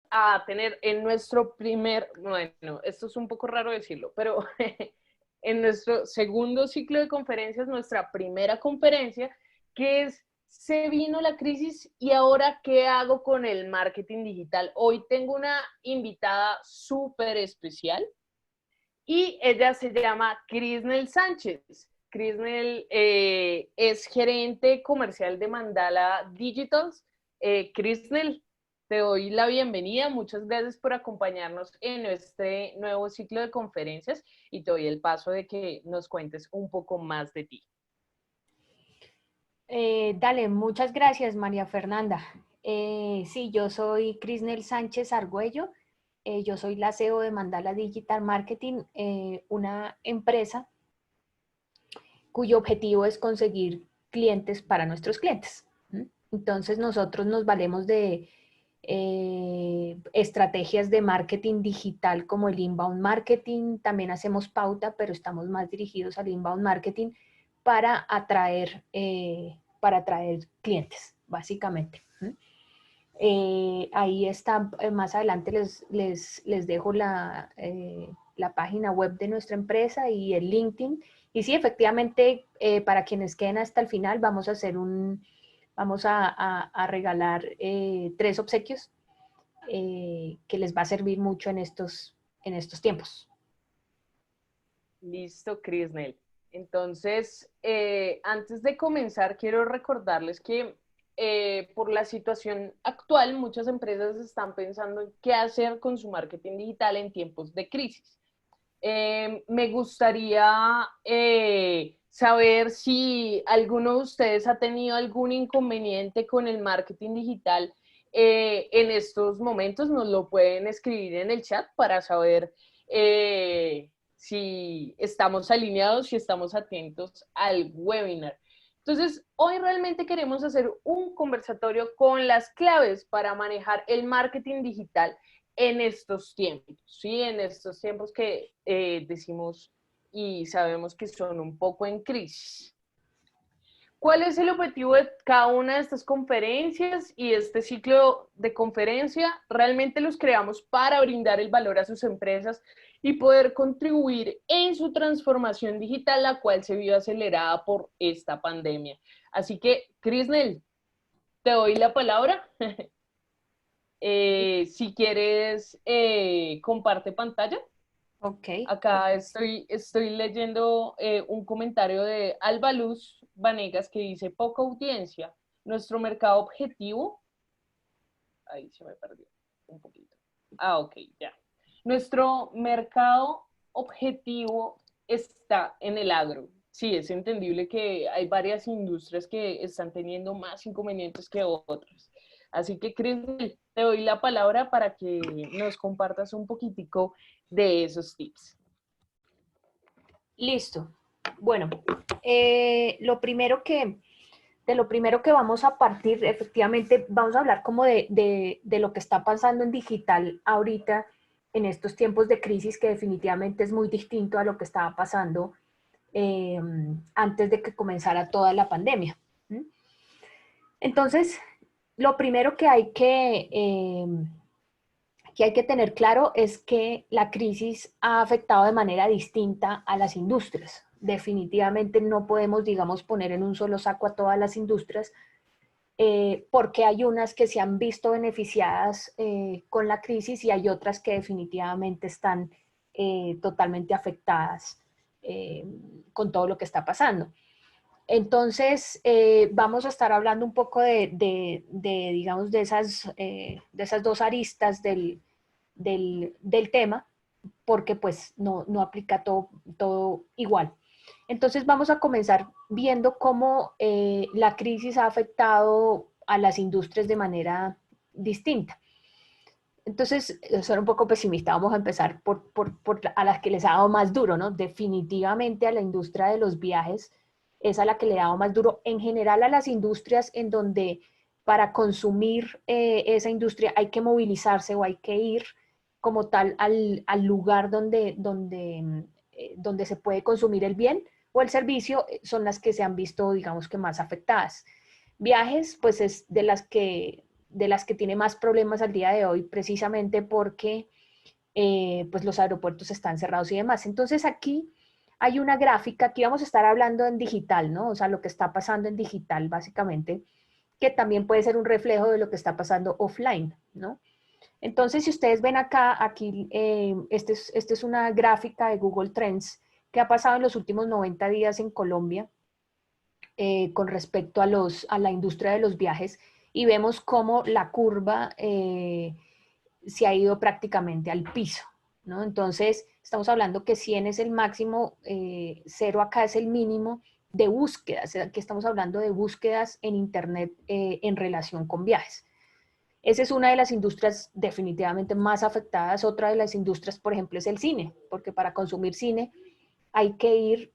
a tener en nuestro bueno, esto es un poco raro decirlo, pero en nuestro segundo ciclo de conferencias, nuestra primera conferencia, que es se vino la crisis y ahora qué hago con el marketing digital. Hoy tengo una invitada súper especial y ella se llama Crisnel Sánchez. Crisnel es gerente comercial de Mandala Digitals. Crisnel, te doy la bienvenida. Muchas gracias por acompañarnos en este nuevo ciclo de conferencias y te doy el paso de que nos cuentes un poco más de ti. Dale, muchas gracias, María Fernanda. Sí, yo soy Crisnel Sánchez Argüello. Yo soy la CEO de Mandala Digital Marketing, una empresa cuyo objetivo es conseguir clientes para nuestros clientes. Entonces, nosotros nos valemos de estrategias de marketing digital como el inbound marketing. También hacemos pauta, pero estamos más dirigidos al inbound marketing para atraer clientes, básicamente. Ahí está, más adelante les dejo la página web de nuestra empresa y el LinkedIn. Y sí, efectivamente, para quienes queden hasta el final, vamos a regalar 3 obsequios que les va a servir mucho en estos tiempos. Listo, Crisnel. Entonces, antes de comenzar, quiero recordarles que por la situación actual, muchas empresas están pensando en qué hacer con su marketing digital en tiempos de crisis. Me gustaría saber si alguno de ustedes ha tenido algún inconveniente con el marketing digital en estos momentos. Nos lo pueden escribir en el chat para saber si estamos alineados, si estamos atentos al webinar. Entonces, hoy realmente queremos hacer un conversatorio con las claves para manejar el marketing digital en estos tiempos, ¿sí? En estos tiempos que decimos y sabemos que son un poco en crisis. ¿Cuál es el objetivo de cada una de estas conferencias y este ciclo de conferencia? Realmente los creamos para brindar el valor a sus empresas y poder contribuir en su transformación digital, la cual se vio acelerada por esta pandemia. Así que, Crisnel, te doy la palabra. Si quieres, comparte pantalla. Ok. Acá estoy leyendo un comentario de Alba Luz Vanegas que dice, poca audiencia, nuestro mercado objetivo, ahí se me perdió un poquito. Ah, ok, ya. Nuestro mercado objetivo está en el agro. Sí, es entendible que hay varias industrias que están teniendo más inconvenientes que otras. Así que, Cris, te doy la palabra para que nos compartas un poquitico de esos tips. Listo. Bueno, de lo primero que vamos a partir, efectivamente, vamos a hablar como de lo que está pasando en digital ahorita, en estos tiempos de crisis, que definitivamente es muy distinto a lo que estaba pasando antes de que comenzara toda la pandemia. Entonces, lo primero que hay que tener claro es que la crisis ha afectado de manera distinta a las industrias. Definitivamente no podemos, digamos, poner en un solo saco a todas las industrias, porque hay unas que se han visto beneficiadas con la crisis y hay otras que definitivamente están totalmente afectadas con todo lo que está pasando. Entonces, vamos a estar hablando un poco digamos, de esas 2 aristas del tema, porque pues no aplica todo igual. Entonces vamos a comenzar viendo cómo la crisis ha afectado a las industrias de manera distinta. Entonces, soy un poco pesimista, vamos a empezar por a las que les ha dado más duro, ¿no? Definitivamente a la industria de los viajes es a la que le ha dado más duro. En general a las industrias en donde para consumir esa industria hay que movilizarse o hay que ir como tal al lugar donde se puede consumir el bien o el servicio, son las que se han visto, digamos que más afectadas. Viajes, pues es de las que de las que tiene más problemas al día de hoy, precisamente porque pues los aeropuertos están cerrados y demás. Entonces aquí hay una gráfica, aquí vamos a estar hablando en digital, ¿no? O sea, lo que está pasando en digital, básicamente, que también puede ser un reflejo de lo que está pasando offline, ¿no? Entonces, si ustedes ven acá, aquí, esta es una gráfica de Google Trends que ha pasado en los últimos 90 días en Colombia con respecto a la industria de los viajes y vemos cómo la curva se ha ido prácticamente al piso, ¿no? Entonces, estamos hablando que 100 es el máximo, 0 acá es el mínimo de búsquedas, aquí estamos hablando de búsquedas en Internet en relación con viajes. Esa es una de las industrias definitivamente más afectadas. Otra de las industrias, por ejemplo, es el cine, porque para consumir cine hay que ir,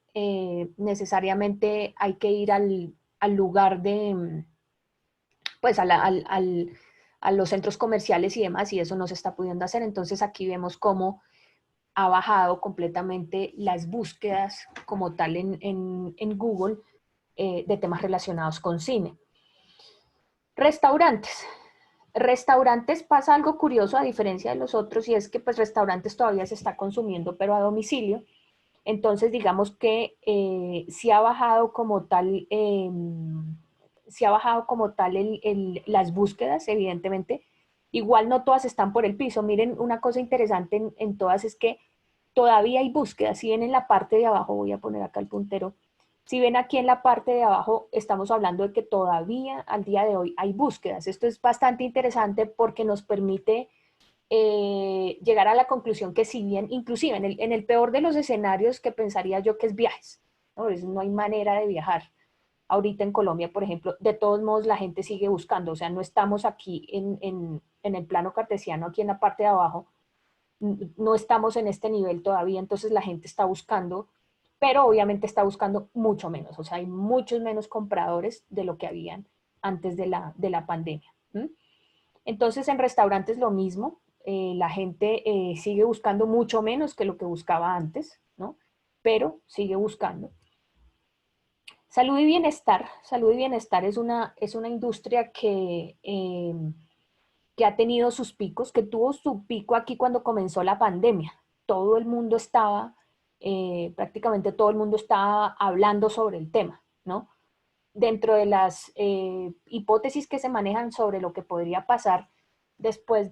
necesariamente hay que ir al lugar de, pues a los centros comerciales y demás, y eso no se está pudiendo hacer. Entonces aquí vemos cómo ha bajado completamente las búsquedas como tal en Google de temas relacionados con cine. Restaurantes. Restaurantes pasa algo curioso a diferencia de los otros y es que pues restaurantes todavía se está consumiendo pero a domicilio. Entonces digamos que sí ha bajado como tal, sí ha bajado como tal las búsquedas, evidentemente. Igual no todas están por el piso. Miren, una cosa interesante en todas es que todavía hay búsquedas. Si ven en la parte de abajo, voy a poner acá el puntero, si ven aquí en la parte de abajo, estamos hablando de que todavía al día de hoy hay búsquedas. Esto es bastante interesante porque nos permite llegar a la conclusión que si bien, inclusive en el peor de los escenarios que pensaría yo que es viajes, ¿no? No hay manera de viajar. Ahorita en Colombia, por ejemplo, de todos modos la gente sigue buscando, o sea, no estamos aquí en el plano cartesiano, aquí en la parte de abajo, no estamos en este nivel todavía, entonces la gente está buscando, pero obviamente está buscando mucho menos, o sea, hay muchos menos compradores de lo que habían antes de la pandemia. ¿Mm? Entonces en restaurantes lo mismo, la gente sigue buscando mucho menos que lo que buscaba antes, ¿no? Pero sigue buscando. Salud y bienestar es una industria que ha tenido sus picos, que tuvo su pico aquí cuando comenzó la pandemia. Todo el mundo estaba, prácticamente todo el mundo estaba hablando sobre el tema, ¿no? Dentro de las hipótesis que se manejan sobre lo que podría pasar después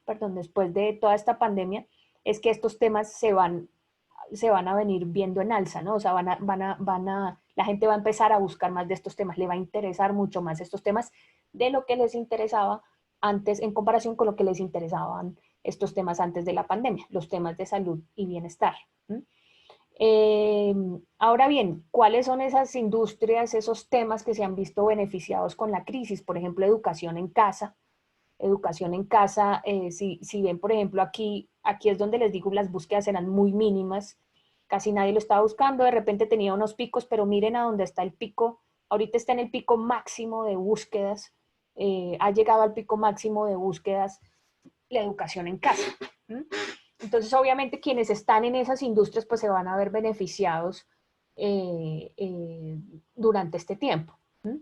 perdón, después de toda esta pandemia, es que estos temas se van a venir viendo en alza, ¿no? O sea, la gente va a empezar a buscar más de estos temas, le va a interesar mucho más estos temas de lo que les interesaba antes, en comparación con lo que les interesaban estos temas antes de la pandemia, los temas de salud y bienestar. Ahora bien, ¿cuáles son esas industrias, esos temas que se han visto beneficiados con la crisis? Por ejemplo, educación en casa. Educación en casa, si ven, por ejemplo, aquí es donde les digo, las búsquedas eran muy mínimas, casi nadie lo estaba buscando, de repente tenía unos picos, pero miren a dónde está el pico, ahorita está en el pico máximo de búsquedas, ha llegado al pico máximo de búsquedas la educación en casa. ¿Mm? Entonces, obviamente, quienes están en esas industrias, pues se van a ver beneficiados durante este tiempo. ¿Mm?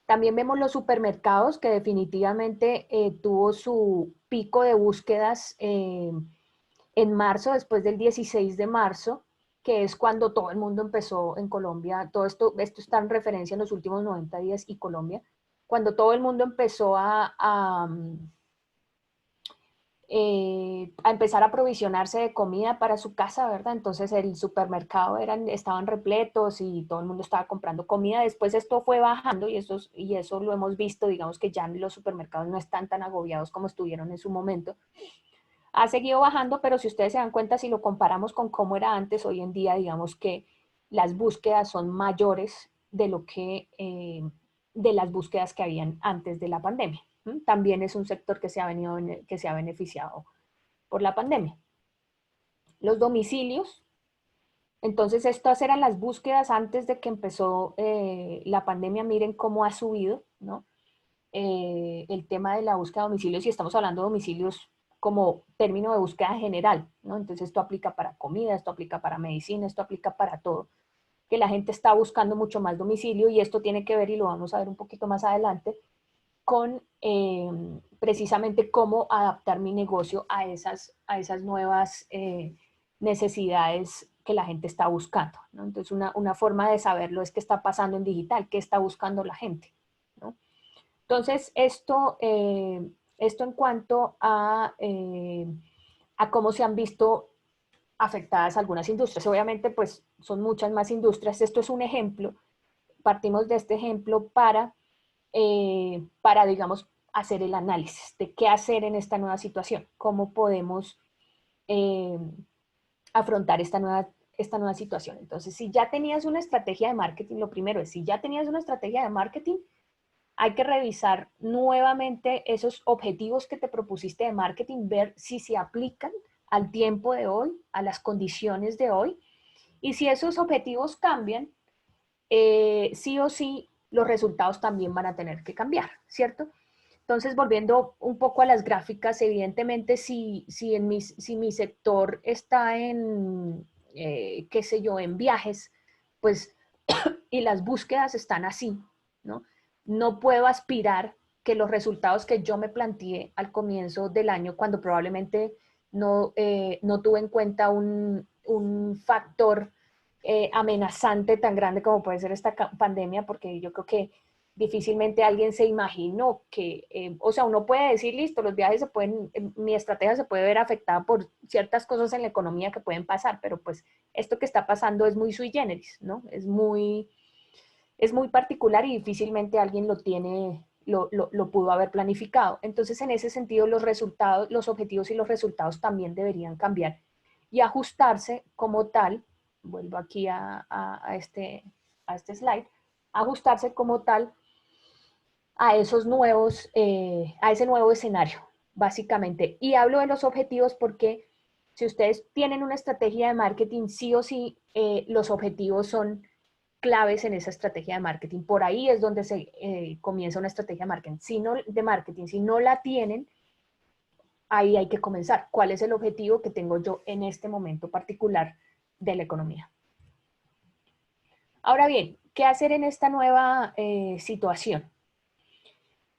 También vemos los supermercados, que definitivamente tuvo su pico de búsquedas en marzo, después del 16 de marzo, que es cuando todo el mundo empezó en Colombia, todo esto está en referencia en los últimos 90 días y Colombia, cuando todo el mundo empezó a empezar a aprovisionarse de comida para su casa, ¿verdad? Entonces el supermercado estaban repletos y todo el mundo estaba comprando comida. Después esto fue bajando y eso lo hemos visto, digamos que ya los supermercados no están tan agobiados como estuvieron en su momento. Ha seguido bajando, pero si ustedes se dan cuenta, si lo comparamos con cómo era antes, hoy en día, digamos que las búsquedas son mayores de lo de las búsquedas que habían antes de la pandemia. También es un sector que se ha beneficiado por la pandemia. Los domicilios, entonces estas eran las búsquedas antes de que empezó la pandemia, miren cómo ha subido, ¿no? El tema de la búsqueda de domicilios, y estamos hablando de domicilios como término de búsqueda general, ¿no? Entonces esto aplica para comida, esto aplica para medicina, esto aplica para todo, que la gente está buscando mucho más domicilio y esto tiene que ver, y lo vamos a ver un poquito más adelante, con precisamente cómo adaptar mi negocio a esas nuevas necesidades que la gente está buscando, ¿no? Entonces, una forma de saberlo es qué está pasando en digital, qué está buscando la gente, ¿no? Entonces, esto en cuanto a cómo se han visto afectadas algunas industrias. Obviamente, pues son muchas más industrias. Esto es un ejemplo. Partimos de este ejemplo para, digamos, hacer el análisis de qué hacer en esta nueva situación, cómo podemos eh, afrontar esta nueva situación. Entonces, si ya tenías una estrategia de marketing, lo primero es, si ya tenías una estrategia de marketing, hay que revisar nuevamente esos objetivos que te propusiste de marketing, ver si se aplican al tiempo de hoy, a las condiciones de hoy, y si esos objetivos cambian, sí o sí los resultados también van a tener que cambiar, ¿cierto? Entonces, volviendo un poco a las gráficas, evidentemente si mi sector está en, qué sé yo, en viajes, pues, y las búsquedas están así, ¿no? No puedo aspirar que los resultados que yo me planteé al comienzo del año, cuando probablemente no tuve en cuenta un factor amenazante tan grande como puede ser esta pandemia, porque yo creo que difícilmente alguien se imaginó que, o sea, uno puede decir, listo, los viajes se pueden, mi estrategia se puede ver afectada por ciertas cosas en la economía que pueden pasar, pero pues esto que está pasando es muy sui generis, ¿no? Es muy particular y difícilmente alguien lo pudo haber planificado. Entonces, en ese sentido, los resultados, los objetivos y los resultados también deberían cambiar y ajustarse como tal, vuelvo aquí a este slide, ajustarse como tal a esos nuevos, a ese nuevo escenario, básicamente. Y hablo de los objetivos porque si ustedes tienen una estrategia de marketing, sí o sí, los objetivos son claves en esa estrategia de marketing. Por ahí es donde se comienza una estrategia de marketing. Si no la tienen, ahí hay que comenzar. ¿Cuál es el objetivo que tengo yo en este momento particular de la economía? Ahora bien, ¿qué hacer en esta nueva situación?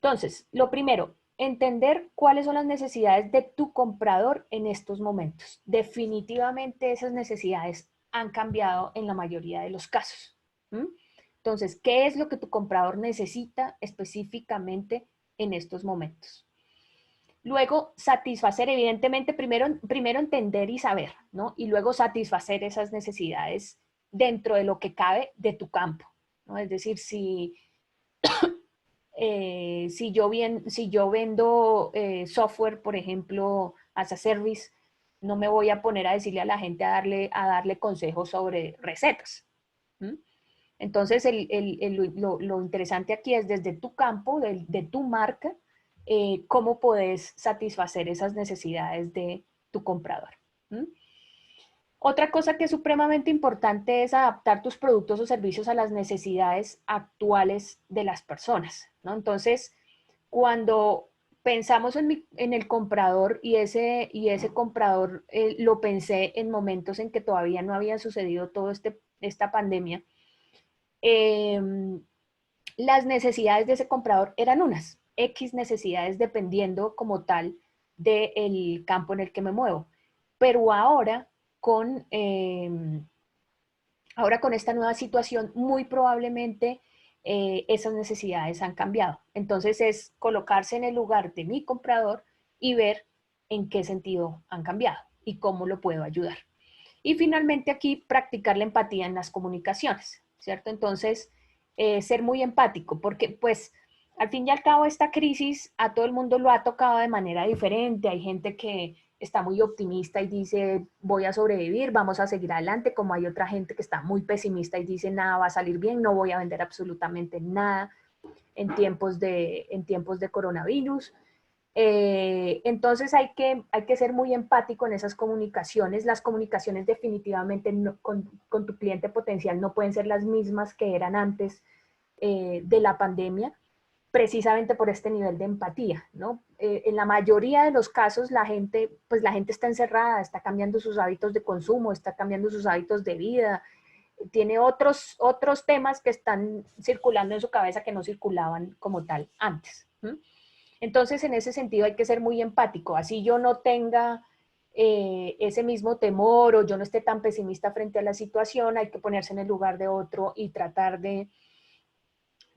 Entonces, lo primero, entender cuáles son las necesidades de tu comprador en estos momentos. Definitivamente esas necesidades han cambiado en la mayoría de los casos. ¿Mm? Entonces, ¿qué es lo que tu comprador necesita específicamente en estos momentos? Luego, satisfacer, evidentemente, primero entender y saber, ¿no? Y luego satisfacer esas necesidades dentro de lo que cabe de tu campo, ¿no? Es decir, si yo vendo software, por ejemplo, as a service, no me voy a poner a decirle a la gente a darle consejos sobre recetas. ¿Mm? Entonces, lo interesante aquí es desde tu campo, de tu marca, cómo puedes satisfacer esas necesidades de tu comprador. ¿Mm? Otra cosa que es supremamente importante es adaptar tus productos o servicios a las necesidades actuales de las personas, ¿no? Entonces, cuando pensamos en el comprador y ese comprador lo pensé en momentos en que todavía no había sucedido toda esta pandemia, eh, las necesidades de ese comprador eran unas, X necesidades dependiendo como tal del campo en el que me muevo. Pero ahora con esta nueva situación, muy probablemente esas necesidades han cambiado. Entonces es colocarse en el lugar de mi comprador y ver en qué sentido han cambiado y cómo lo puedo ayudar. Y finalmente aquí practicar la empatía en las comunicaciones, ¿cierto? Entonces, ser muy empático, porque pues al fin y al cabo esta crisis a todo el mundo lo ha tocado de manera diferente. Hay gente que está muy optimista y dice voy a sobrevivir, vamos a seguir adelante, como hay otra gente que está muy pesimista y dice nada va a salir bien, no voy a vender absolutamente nada en tiempos de coronavirus. Entonces hay que ser muy empático en esas comunicaciones. Las comunicaciones definitivamente con tu cliente potencial no pueden ser las mismas que eran antes de la pandemia, precisamente por este nivel de empatía, ¿no? En la mayoría de los casos pues la gente está encerrada, está cambiando sus hábitos de consumo, está cambiando sus hábitos de vida, tiene otros temas que están circulando en su cabeza que no circulaban como tal antes. ¿Mm? Entonces, en ese sentido hay que ser muy empático. Así yo no tenga ese mismo temor o yo no esté tan pesimista frente a la situación, hay que ponerse en el lugar de otro y tratar de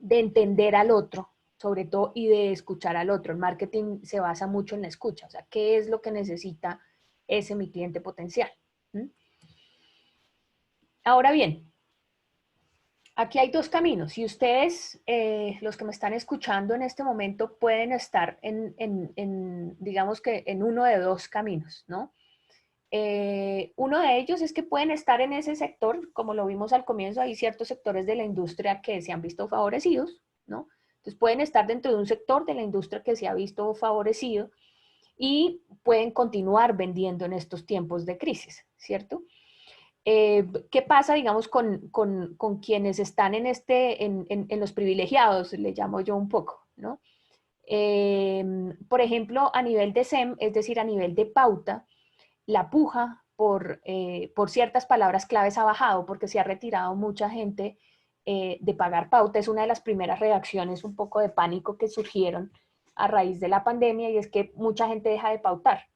entender al otro, sobre todo, y de escuchar al otro. El marketing se basa mucho en la escucha, o sea, ¿qué es lo que necesita ese mi cliente potencial? ¿Mm? Ahora bien, aquí hay dos caminos y ustedes, los que me están escuchando en este momento, pueden estar digamos que en uno de dos caminos, ¿no? Uno de ellos es que pueden estar en ese sector, como lo vimos al comienzo, hay ciertos sectores de la industria que se han visto favorecidos, ¿no? Entonces pueden estar dentro de un sector de la industria que se ha visto favorecido y pueden continuar vendiendo en estos tiempos de crisis, ¿cierto? ¿Qué pasa, digamos, con quienes están en los privilegiados, le llamo yo un poco, ¿no? Por ejemplo, a nivel de SEM, es decir, a nivel de pauta, la puja por ciertas palabras claves ha bajado porque se ha retirado mucha gente de pagar pauta. Es una de las primeras reacciones un poco de pánico que surgieron a raíz de la pandemia y es que mucha gente deja de pautar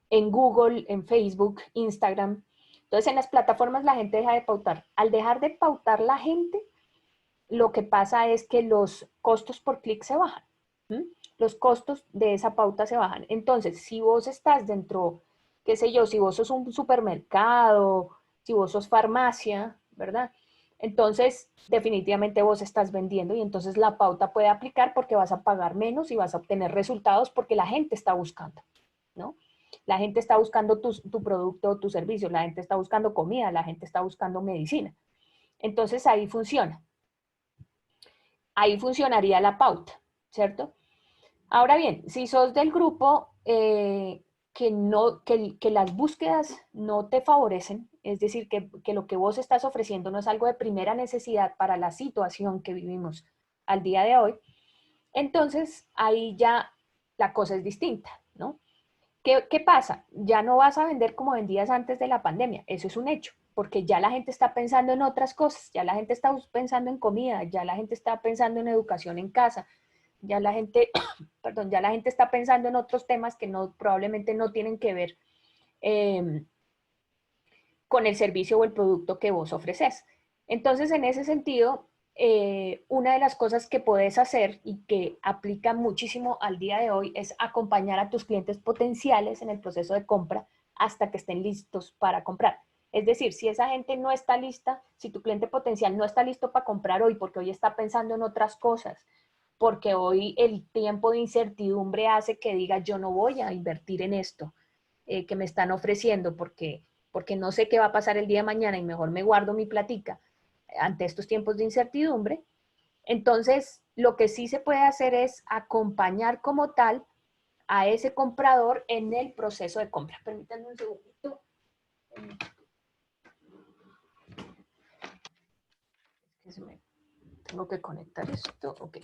en Google, en Facebook, Instagram. Entonces, en las plataformas la gente deja de pautar. Al dejar de pautar la gente, lo que pasa es que los costos por clic se bajan. ¿Sí? Los costos de esa pauta se bajan. Entonces, si vos estás dentro, qué sé yo, si vos sos un supermercado, si vos sos farmacia, ¿verdad? Entonces, definitivamente vos estás vendiendo y entonces la pauta puede aplicar porque vas a pagar menos y vas a obtener resultados porque la gente está buscando, ¿no? La gente está buscando tu producto o tu servicio, la gente está buscando comida, la gente está buscando medicina. Entonces ahí funciona. Ahí funcionaría la pauta, ¿cierto? Ahora bien, si sos del grupo que las búsquedas no te favorecen, es decir, que lo que vos estás ofreciendo no es algo de primera necesidad para la situación que vivimos al día de hoy, entonces ahí ya la cosa es distinta, ¿no? ¿Qué pasa? Ya no vas a vender como vendías antes de la pandemia, eso es un hecho, porque ya la gente está pensando en otras cosas, ya la gente está pensando en comida, ya la gente está pensando en educación en casa, ya la gente, perdón, ya la gente está pensando en otros temas que no, probablemente no tienen que ver eh, con el servicio o el producto que vos ofreces. Entonces, en ese sentido, una de las cosas que puedes hacer y que aplica muchísimo al día de hoy es acompañar a tus clientes potenciales en el proceso de compra hasta que estén listos para comprar. Es decir, si esa gente no está lista, si tu cliente potencial no está listo para comprar hoy porque hoy está pensando en otras cosas, porque hoy el tiempo de incertidumbre hace que diga yo no voy a invertir en esto que me están ofreciendo porque no sé qué va a pasar el día de mañana y mejor me guardo mi platica ante estos tiempos de incertidumbre. Entonces, lo que sí se puede hacer es acompañar como tal a ese comprador en el proceso de compra. Permítanme un segundito. Tengo que conectar esto. Ok.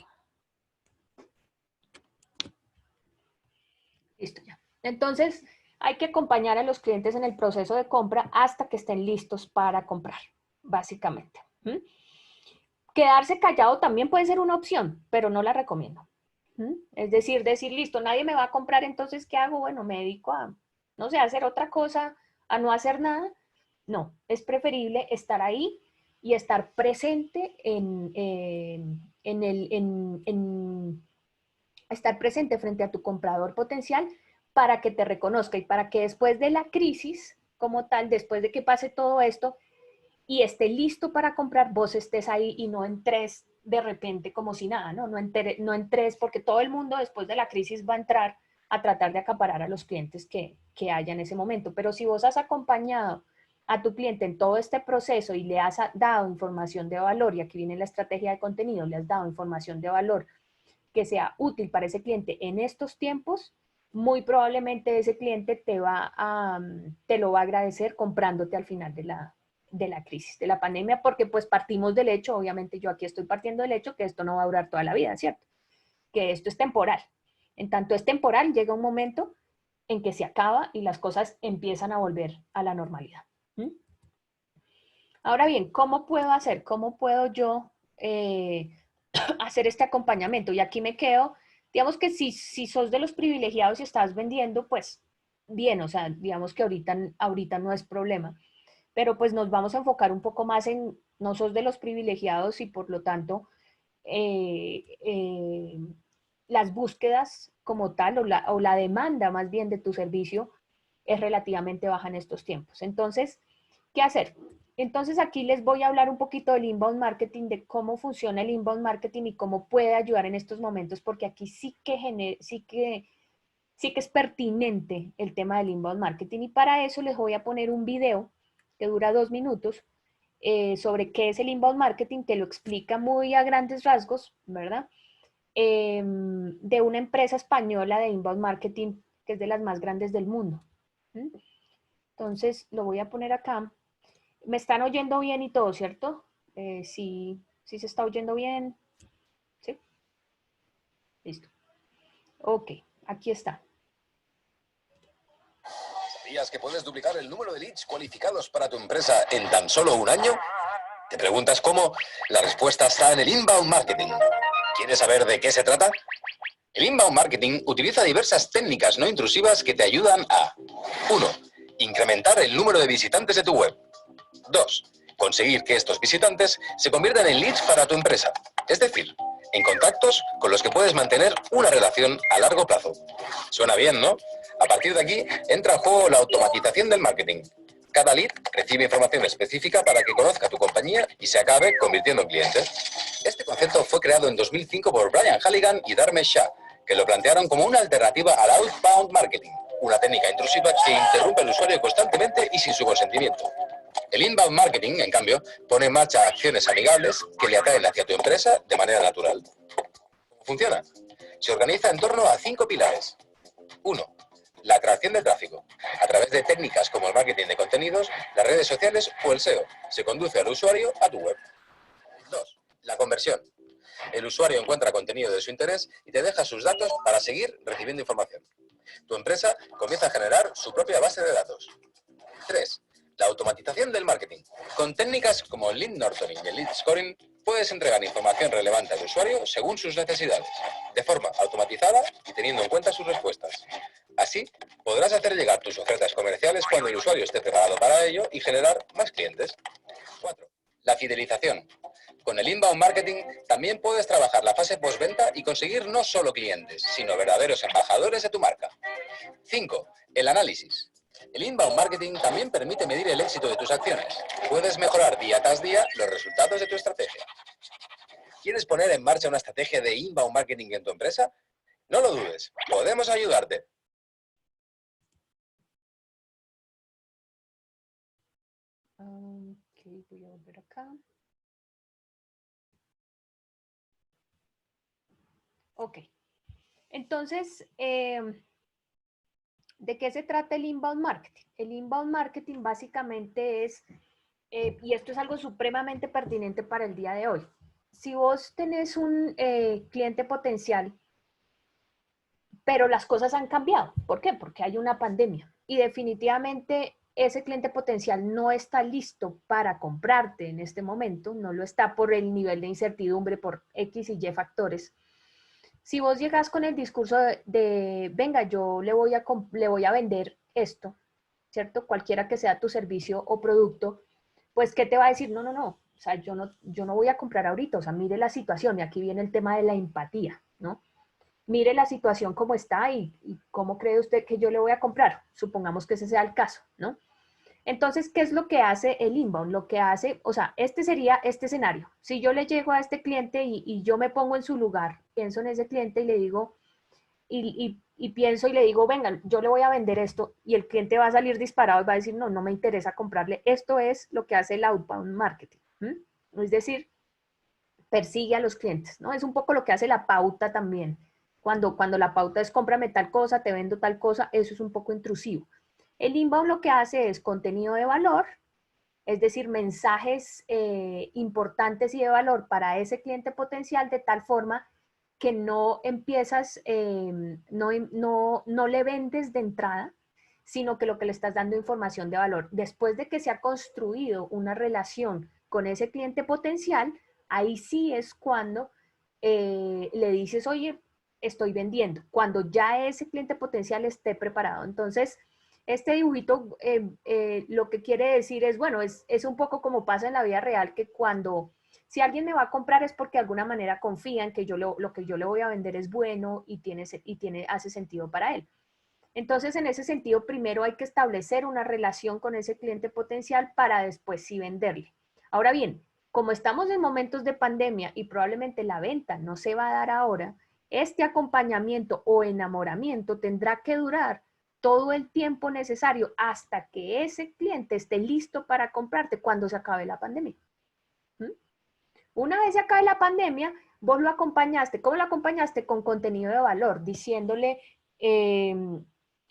Listo ya. Entonces, hay que acompañar a los clientes en el proceso de compra hasta que estén listos para comprar, básicamente. ¿Mm? Quedarse callado también puede ser una opción, pero no la recomiendo. ¿Mm? Es decir, listo, nadie me va a comprar, entonces, ¿qué hago? Bueno, me dedico a, no sé, a hacer otra cosa, a no hacer nada. No, es preferible estar ahí y estar presente estar presente frente a tu comprador potencial para que te reconozca y para que después de la crisis como tal, después de que pase todo esto, y esté listo para comprar, vos estés ahí y no entres de repente como si nada, ¿no? No entres porque todo el mundo después de la crisis va a entrar a tratar de acaparar a los clientes que haya en ese momento. Pero si vos has acompañado a tu cliente en todo este proceso y le has dado información de valor, y aquí viene la estrategia de contenido, le has dado información de valor que sea útil para ese cliente en estos tiempos, muy probablemente ese cliente te lo va a agradecer comprándote al final de la crisis, de la pandemia, porque pues partimos del hecho, obviamente yo aquí estoy partiendo del hecho que esto no va a durar toda la vida, ¿cierto? Que esto es temporal. En tanto es temporal, llega un momento en que se acaba y las cosas empiezan a volver a la normalidad. ¿Mm? Ahora bien, ¿cómo puedo hacer? ¿Cómo puedo yo hacer este acompañamiento? Y aquí me quedo Digamos que si sos de los privilegiados y estás vendiendo, pues bien, o sea, digamos que ahorita no es problema, pero pues nos vamos a enfocar un poco más en, no sos de los privilegiados y por lo tanto eh, eh, las búsquedas como tal o la demanda más bien de tu servicio es relativamente baja en estos tiempos. Entonces, ¿qué hacer? Entonces aquí les voy a hablar un poquito del inbound marketing, de cómo funciona el inbound marketing y cómo puede ayudar en estos momentos, porque aquí sí que es pertinente el tema del inbound marketing y para eso les voy a poner un video que dura 2 minutos sobre qué es el inbound marketing, que lo explica muy a grandes rasgos, ¿verdad? De una empresa española de inbound marketing que es de las más grandes del mundo. ¿Mm? Entonces lo voy a poner acá. Me están oyendo bien y todo, ¿cierto? Sí, sí se está oyendo bien. Sí, listo. Ok, aquí está. ¿Sabías que puedes duplicar el número de leads cualificados para tu empresa en tan solo un año? ¿Te preguntas cómo? La respuesta está en el inbound marketing. ¿Quieres saber de qué se trata? El inbound marketing utiliza diversas técnicas no intrusivas que te ayudan a 1. Incrementar el número de visitantes de tu web. 2. Conseguir que estos visitantes se conviertan en leads para tu empresa. Es decir, en contactos con los que puedes mantener una relación a largo plazo. Suena bien, ¿no? A partir de aquí entra en juego la automatización del marketing. Cada lead recibe información específica para que conozca tu compañía y se acabe convirtiendo en cliente. Este concepto fue creado en 2005 por Brian Halligan y Dharmesh Shah, que lo plantearon como una alternativa al outbound marketing, una técnica intrusiva que interrumpe al usuario constantemente y sin su consentimiento. El inbound marketing, en cambio, pone en marcha acciones amigables que le atraen hacia tu empresa de manera natural. ¿Cómo funciona? Se organiza en torno a 5 pilares. 1. La atracción de tráfico. A través de técnicas como el marketing de contenidos, las redes sociales o el SEO, se conduce al usuario a tu web. 2. La conversión. El usuario encuentra contenido de su interés y te deja sus datos para seguir recibiendo información. Tu empresa comienza a generar su propia base de datos. 3. La automatización del marketing. Con técnicas como el lead nurturing y el lead scoring, puedes entregar información relevante al usuario según sus necesidades, de forma automatizada y teniendo en cuenta sus respuestas. Así, podrás hacer llegar tus ofertas comerciales cuando el usuario esté preparado para ello y generar más clientes. 4. La fidelización. Con el inbound marketing también puedes trabajar la fase postventa y conseguir no solo clientes, sino verdaderos embajadores de tu marca. 5. El análisis. El inbound marketing también permite medir el éxito de tus acciones. Puedes mejorar día tras día los resultados de tu estrategia. ¿Quieres poner en marcha una estrategia de inbound marketing en tu empresa? No lo dudes, podemos ayudarte. Ok, voy a volver acá. Ok, entonces, ¿de qué se trata el inbound marketing? El inbound marketing básicamente es, y esto es algo supremamente pertinente para el día de hoy. Si vos tenés un cliente potencial, pero las cosas han cambiado, ¿por qué? Porque hay una pandemia y definitivamente ese cliente potencial no está listo para comprarte en este momento, no lo está por el nivel de incertidumbre, por X y Y factores. Si vos llegas con el discurso venga, yo le voy a vender esto, ¿cierto? Cualquiera que sea tu servicio o producto, pues, ¿qué te va a decir? No, no, no, o sea, yo no voy a comprar ahorita, o sea, mire la situación, y aquí viene el tema de la empatía, ¿no? Mire la situación como está y cómo cree usted que yo le voy a comprar. Supongamos que ese sea el caso, ¿no? Entonces, ¿qué es lo que hace el inbound? Lo que hace, o sea, este sería este escenario. Si yo le llego a este cliente y yo me pongo en su lugar, pienso en ese cliente y le digo, y pienso y le digo, vengan, yo le voy a vender esto, y el cliente va a salir disparado y va a decir, no, no me interesa comprarle. Esto es lo que hace el outbound marketing. Es decir, persigue a los clientes, ¿no? Es un poco lo que hace la pauta también. Cuando la pauta es cómprame tal cosa, te vendo tal cosa, eso es un poco intrusivo. El inbound lo que hace es contenido de valor, es decir, mensajes importantes y de valor para ese cliente potencial de tal forma que no empiezas, no le vendes de entrada, sino que lo que le estás dando información de valor. Después de que se ha construido una relación con ese cliente potencial, ahí sí es cuando le dices, oye, estoy vendiendo, cuando ya ese cliente potencial esté preparado. Entonces, este dibujito lo que quiere decir es, bueno, es un poco como pasa en la vida real, que cuando, si alguien me va a comprar es porque de alguna manera confía en que lo que yo le voy a vender es bueno y hace sentido para él. Entonces, en ese sentido, primero hay que establecer una relación con ese cliente potencial para después sí venderle. Ahora bien, como estamos en momentos de pandemia y probablemente la venta no se va a dar ahora, este acompañamiento o enamoramiento tendrá que durar todo el tiempo necesario hasta que ese cliente esté listo para comprarte cuando se acabe la pandemia. ¿Mm? Una vez se acabe la pandemia, vos lo acompañaste. ¿Cómo lo acompañaste? Con contenido de valor, diciéndole,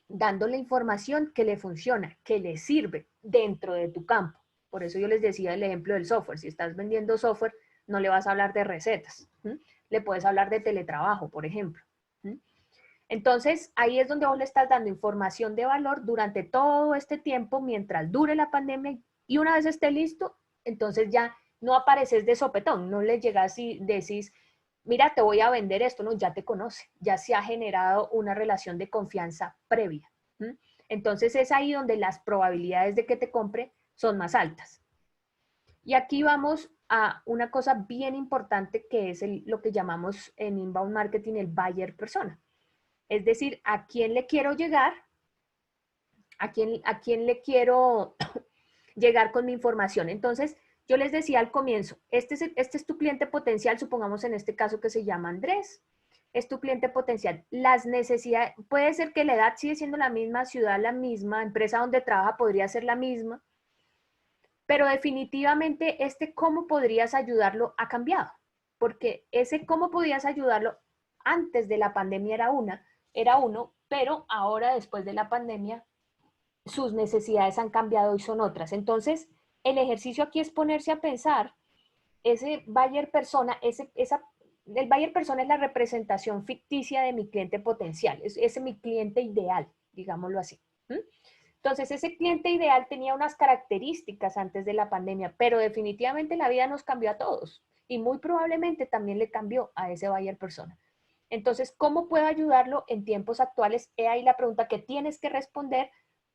dándole información que le funciona, que le sirve dentro de tu campo. Por eso yo les decía el ejemplo del software. Si estás vendiendo software, no le vas a hablar de recetas. Le puedes hablar de teletrabajo, por ejemplo. Entonces, ahí es donde vos le estás dando información de valor durante todo este tiempo, mientras dure la pandemia, y una vez esté listo, entonces ya no apareces de sopetón, no le llegas y decís, mira, te voy a vender esto, no, ya te conoce, ya se ha generado una relación de confianza previa. Entonces es ahí donde las probabilidades de que te compre son más altas. Y aquí vamos a una cosa bien importante que es lo que llamamos en inbound marketing el buyer persona. Es decir, ¿a quién le quiero llegar? ¿A quién le quiero llegar con mi información? Entonces, yo les decía al comienzo, este es tu cliente potencial, supongamos en este caso que se llama Andrés, es tu cliente potencial. Las necesidades, puede ser que la edad sigue siendo la misma, ciudad la misma, empresa donde trabaja podría ser la misma, pero definitivamente cómo podrías ayudarlo ha cambiado, porque ese cómo podías ayudarlo antes de la pandemia era uno, pero ahora después de la pandemia sus necesidades han cambiado y son otras. Entonces, el ejercicio aquí es ponerse a pensar, ese buyer persona, el buyer persona es la representación ficticia de mi cliente potencial, es mi cliente ideal, digámoslo así. Entonces, ese cliente ideal tenía unas características antes de la pandemia, pero definitivamente la vida nos cambió a todos y muy probablemente también le cambió a ese buyer persona. Entonces, ¿cómo puedo ayudarlo en tiempos actuales? He ahí la pregunta que tienes que responder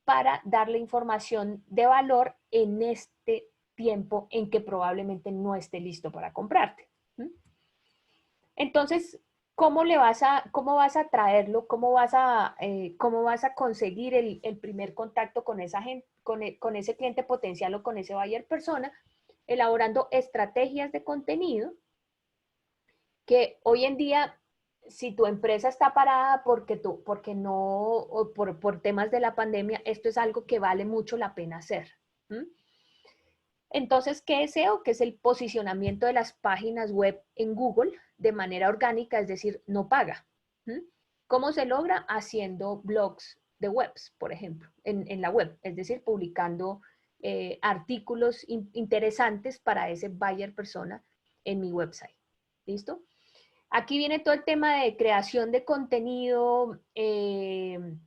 para darle información de valor en este tiempo en que probablemente no esté listo para comprarte. Entonces, ¿cómo vas a traerlo? ¿Cómo vas a conseguir el primer contacto con esa gente, con ese cliente potencial o con ese buyer persona? Elaborando estrategias de contenido que hoy en día, si tu empresa está parada porque no, o por temas de la pandemia, esto es algo que vale mucho la pena hacer. Entonces, ¿qué es SEO? Que es el posicionamiento de las páginas web en Google de manera orgánica, es decir, no paga. ¿Cómo se logra? Haciendo blogs de webs, por ejemplo, en la web, es decir, publicando artículos interesantes para ese buyer persona en mi website. ¿Listo? Aquí viene todo el tema de creación de contenido, que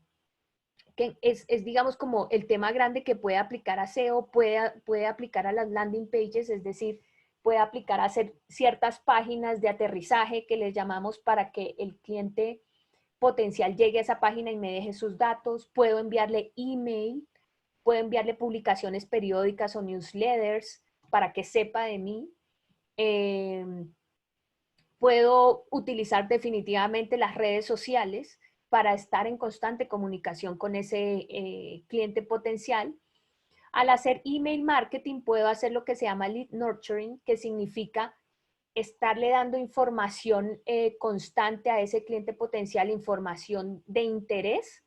es, digamos, como el tema grande que puede aplicar a SEO, puede aplicar a las landing pages, es decir, puede aplicar a hacer ciertas páginas de aterrizaje que les llamamos para que el cliente potencial llegue a esa página y me deje sus datos. Puedo enviarle email, puedo enviarle publicaciones periódicas o newsletters para que sepa de mí. Puedo utilizar definitivamente las redes sociales para estar en constante comunicación con ese cliente potencial. Al hacer email marketing puedo hacer lo que se llama lead nurturing, que significa estarle dando información constante a ese cliente potencial, información de interés,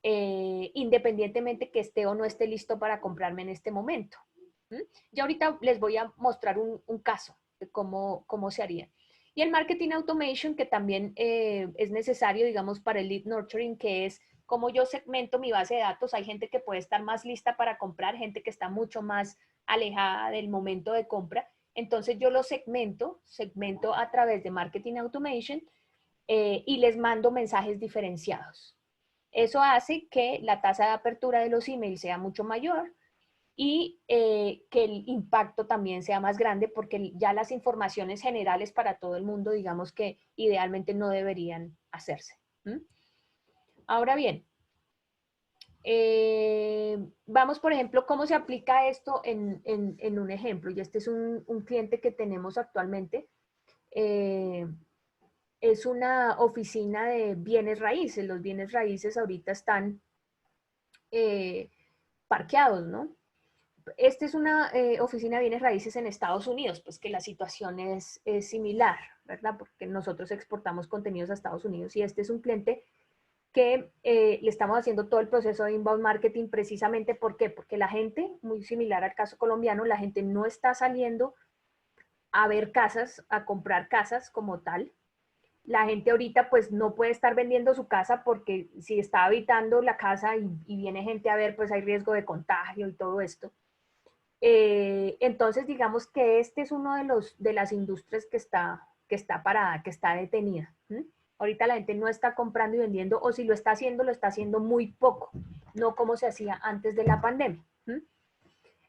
independientemente que esté o no esté listo para comprarme en este momento. Y ahorita les voy a mostrar un caso de cómo se haría. Y el marketing automation, que también es necesario, digamos, para el lead nurturing, que es cómo yo segmento mi base de datos. Hay gente que puede estar más lista para comprar, gente que está mucho más alejada del momento de compra. Entonces yo lo segmento a través de marketing automation y les mando mensajes diferenciados. Eso hace que la tasa de apertura de los emails sea mucho mayor y que el impacto también sea más grande, porque ya las informaciones generales para todo el mundo, digamos que idealmente no deberían hacerse. Ahora bien, vamos, por ejemplo, cómo se aplica esto en un ejemplo. Y este es un cliente que tenemos actualmente. Es una oficina de bienes raíces. Los bienes raíces ahorita están parqueados, ¿no? Esta es una oficina de bienes raíces en Estados Unidos, pues que la situación es similar, ¿verdad? Porque nosotros exportamos contenidos a Estados Unidos y este es un cliente que le estamos haciendo todo el proceso de inbound marketing precisamente, ¿por qué? Porque la gente, muy similar al caso colombiano, la gente no está saliendo a ver casas, a comprar casas como tal. La gente ahorita pues no puede estar vendiendo su casa porque si está habitando la casa y viene gente a ver, pues hay riesgo de contagio y todo esto. Entonces, digamos que este es uno de las industrias que está parada, que está detenida. Ahorita la gente no está comprando y vendiendo, o si lo está haciendo muy poco, no como se hacía antes de la pandemia.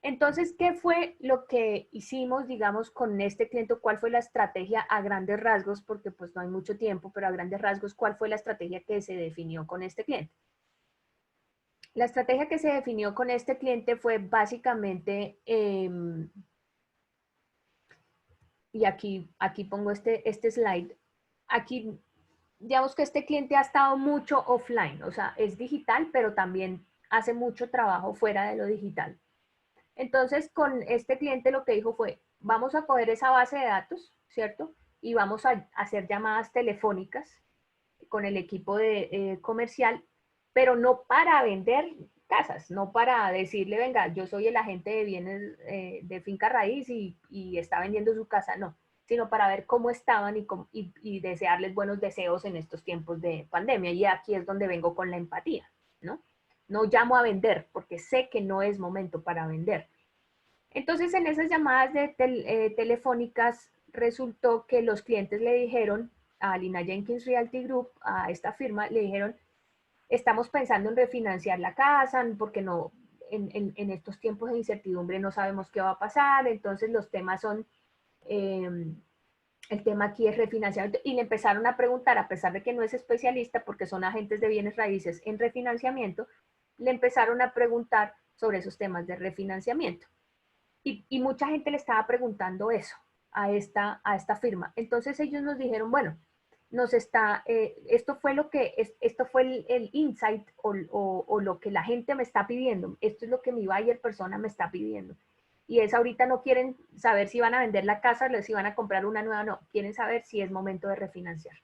Entonces, ¿qué fue lo que hicimos, digamos, con este cliente? ¿Cuál fue la estrategia a grandes rasgos? Porque pues no hay mucho tiempo, pero a grandes rasgos, ¿cuál fue la estrategia que se definió con este cliente? La estrategia que se definió con este cliente fue básicamente, y aquí pongo este slide, aquí digamos que este cliente ha estado mucho offline, o sea, es digital, pero también hace mucho trabajo fuera de lo digital. Entonces, con este cliente lo que dijo fue, vamos a coger esa base de datos, ¿cierto? Y vamos a hacer llamadas telefónicas con el equipo de comercial, pero no para vender casas, no para decirle, venga, yo soy el agente de bienes de finca raíz y está vendiendo su casa, no, sino para ver cómo estaban y desearles buenos deseos en estos tiempos de pandemia. Y aquí es donde vengo con la empatía, ¿no? No llamo a vender porque sé que no es momento para vender. Entonces, en esas llamadas telefónicas resultó que los clientes le dijeron a Lina Jenkins Realty Group, a esta firma, le dijeron, estamos pensando en refinanciar la casa, porque no, en estos tiempos de incertidumbre no sabemos qué va a pasar, entonces los temas son, el tema aquí es refinanciamiento, y le empezaron a preguntar, a pesar de que no es especialista, porque son agentes de bienes raíces en refinanciamiento, le empezaron a preguntar sobre esos temas de refinanciamiento. Y mucha gente le estaba preguntando eso a esta firma. Entonces ellos nos dijeron, bueno, esto fue el insight o lo que la gente me está pidiendo. Esto es lo que mi buyer persona me está pidiendo. Y es ahorita no quieren saber si van a vender la casa, si van a comprar una nueva, no. Quieren saber si es momento de refinanciar.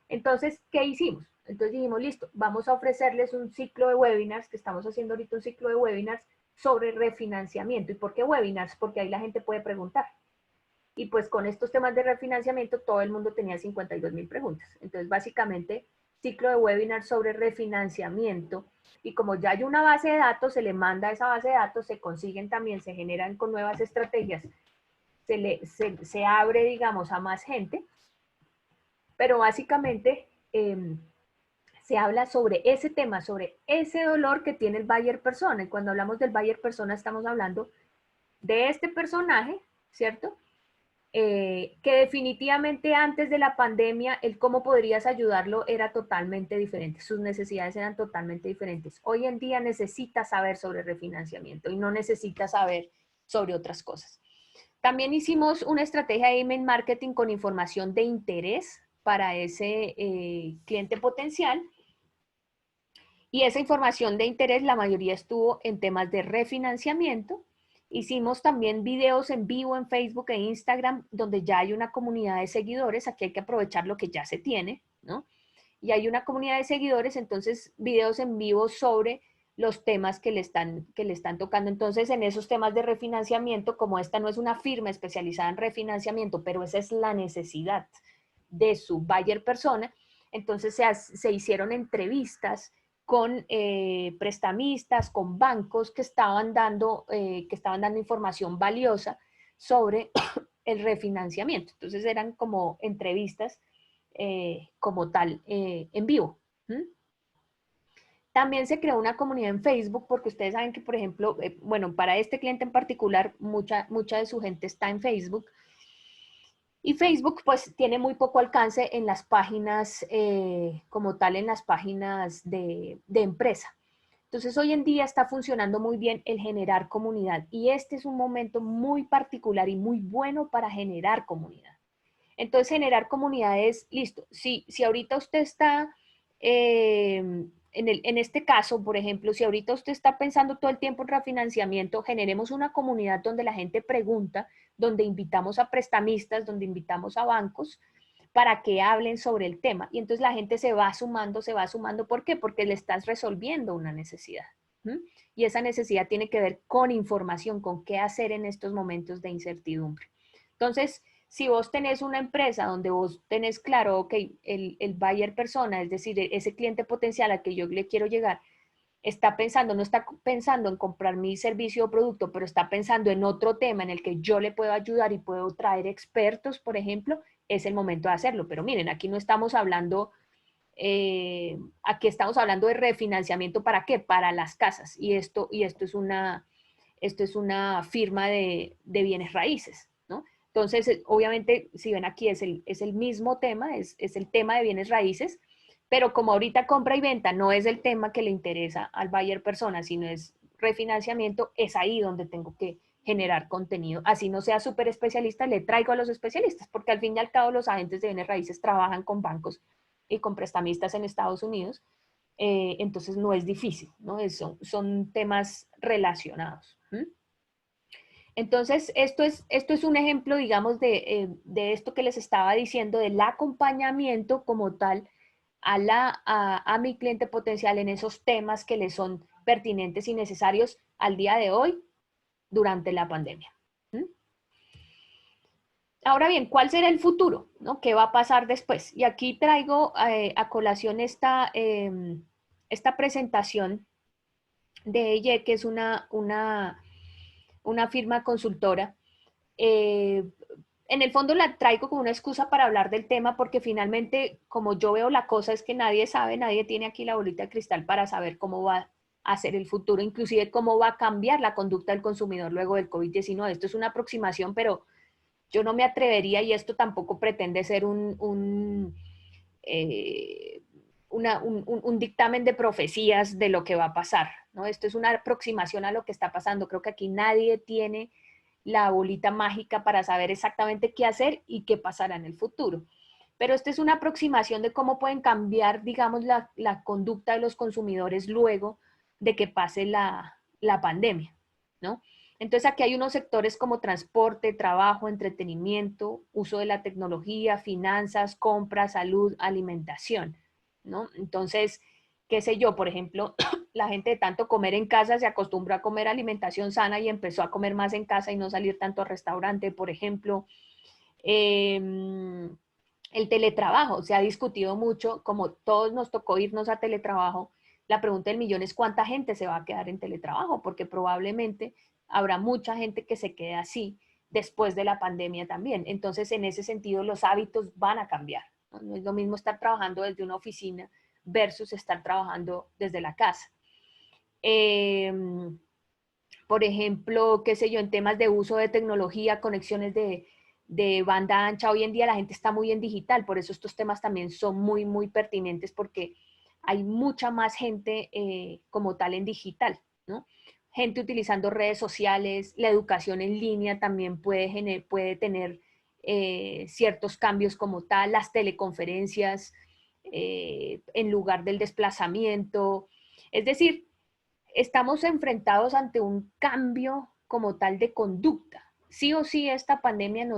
Entonces, ¿qué hicimos? Entonces dijimos, listo, vamos a ofrecerles un ciclo de webinars, que estamos haciendo ahorita un ciclo de webinars sobre refinanciamiento. ¿Y por qué webinars? Porque ahí la gente puede preguntar. Y pues con estos temas de refinanciamiento, todo el mundo tenía 52.000 preguntas. Entonces, básicamente, ciclo de webinars sobre refinanciamiento. Y como ya hay una base de datos, se le manda a esa base de datos, se consiguen también, se generan con nuevas estrategias, se abre, digamos, a más gente. Pero básicamente se habla sobre ese tema, sobre ese dolor que tiene el buyer persona. Y cuando hablamos del buyer persona estamos hablando de este personaje, ¿cierto? Que definitivamente antes de la pandemia, el cómo podrías ayudarlo era totalmente diferente. Sus necesidades eran totalmente diferentes. Hoy en día necesita saber sobre refinanciamiento y no necesita saber sobre otras cosas. También hicimos una estrategia de email marketing con información de interés para ese cliente potencial. Y esa información de interés, la mayoría estuvo en temas de refinanciamiento. Hicimos también videos en vivo en Facebook e Instagram, donde ya hay una comunidad de seguidores. Aquí hay que aprovechar lo que ya se tiene, ¿no? Y hay una comunidad de seguidores, entonces videos en vivo sobre los temas que le están tocando. Entonces, en esos temas de refinanciamiento, como esta no es una firma especializada en refinanciamiento, pero esa es la necesidad de su buyer persona, entonces se hicieron entrevistas con prestamistas, con bancos que estaban dando información valiosa sobre el refinanciamiento. Entonces eran como entrevistas como tal en vivo. También se creó una comunidad en Facebook porque ustedes saben que, por ejemplo, bueno, para este cliente en particular, mucha de su gente está en Facebook. Y Facebook pues tiene muy poco alcance en las páginas, como tal, en las páginas de empresa. Entonces hoy en día está funcionando muy bien el generar comunidad y este es un momento muy particular y muy bueno para generar comunidad. Entonces, generar comunidades, listo. Si ahorita usted está, en este caso, por ejemplo, si ahorita usted está pensando todo el tiempo en refinanciamiento, generemos una comunidad donde la gente pregunta, donde invitamos a prestamistas, donde invitamos a bancos para que hablen sobre el tema. Y entonces la gente se va sumando, se va sumando. ¿Por qué? Porque le estás resolviendo una necesidad. ¿Mm? Y esa necesidad tiene que ver con información, con qué hacer en estos momentos de incertidumbre. Entonces, si vos tenés una empresa donde vos tenés claro, ok, el buyer persona, es decir, ese cliente potencial al que yo le quiero llegar, está pensando, no está pensando en comprar mi servicio o producto, pero está pensando en otro tema en el que yo le puedo ayudar y puedo traer expertos, por ejemplo, es el momento de hacerlo. Pero miren, aquí no estamos hablando, aquí estamos hablando de refinanciamiento, ¿para qué? Para las casas. Esto es una firma de bienes raíces, ¿no? Entonces, obviamente, si ven aquí, es el mismo tema, es el tema de bienes raíces, pero como ahorita compra y venta no es el tema que le interesa al buyer persona, sino es refinanciamiento, es ahí donde tengo que generar contenido. Así no sea súper especialista, le traigo a los especialistas, porque al fin y al cabo los agentes de bienes raíces trabajan con bancos y con prestamistas en Estados Unidos, entonces no es difícil, ¿no? Son temas relacionados. Entonces, esto es un ejemplo, digamos, de esto que les estaba diciendo, del acompañamiento como tal a mi cliente potencial en esos temas que le son pertinentes y necesarios al día de hoy durante la pandemia. ¿Mm? Ahora bien, ¿cuál será el futuro? ¿No? ¿Qué va a pasar después? Y aquí traigo a colación esta presentación de ella, que es una firma consultora. Eh, en el fondo la traigo como una excusa para hablar del tema porque finalmente, como yo veo la cosa, es que nadie sabe, nadie tiene aquí la bolita de cristal para saber cómo va a ser el futuro, inclusive cómo va a cambiar la conducta del consumidor luego del COVID-19. Esto es una aproximación, pero yo no me atrevería y esto tampoco pretende ser eh, un dictamen de profecías de lo que va a pasar, ¿no? Esto es una aproximación a lo que está pasando. Creo que aquí nadie tiene la bolita mágica para saber exactamente qué hacer y qué pasará en el futuro. Pero esta es una aproximación de cómo pueden cambiar, digamos, la conducta de los consumidores luego de que pase la pandemia, ¿no? Entonces aquí hay unos sectores como transporte, trabajo, entretenimiento, uso de la tecnología, finanzas, compras, salud, alimentación, ¿no? Entonces, qué sé yo, por ejemplo, la gente de tanto comer en casa se acostumbró a comer alimentación sana y empezó a comer más en casa y no salir tanto al restaurante, por ejemplo. El teletrabajo, se ha discutido mucho, como todos nos tocó irnos a teletrabajo, la pregunta del millón es cuánta gente se va a quedar en teletrabajo, porque probablemente habrá mucha gente que se quede así después de la pandemia también. Entonces, en ese sentido, los hábitos van a cambiar. No es lo mismo estar trabajando desde una oficina versus estar trabajando desde la casa. Eh, por ejemplo, qué sé yo, en temas de uso de tecnología, conexiones de banda ancha, hoy en día la gente está muy en digital, por eso estos temas también son muy, muy pertinentes porque hay mucha más gente como tal en digital, ¿no? Gente utilizando redes sociales, la educación en línea también puede tener ciertos cambios como tal, las teleconferencias en lugar del desplazamiento. Es decir, estamos enfrentados ante un cambio como tal de conducta. Sí o sí esta pandemia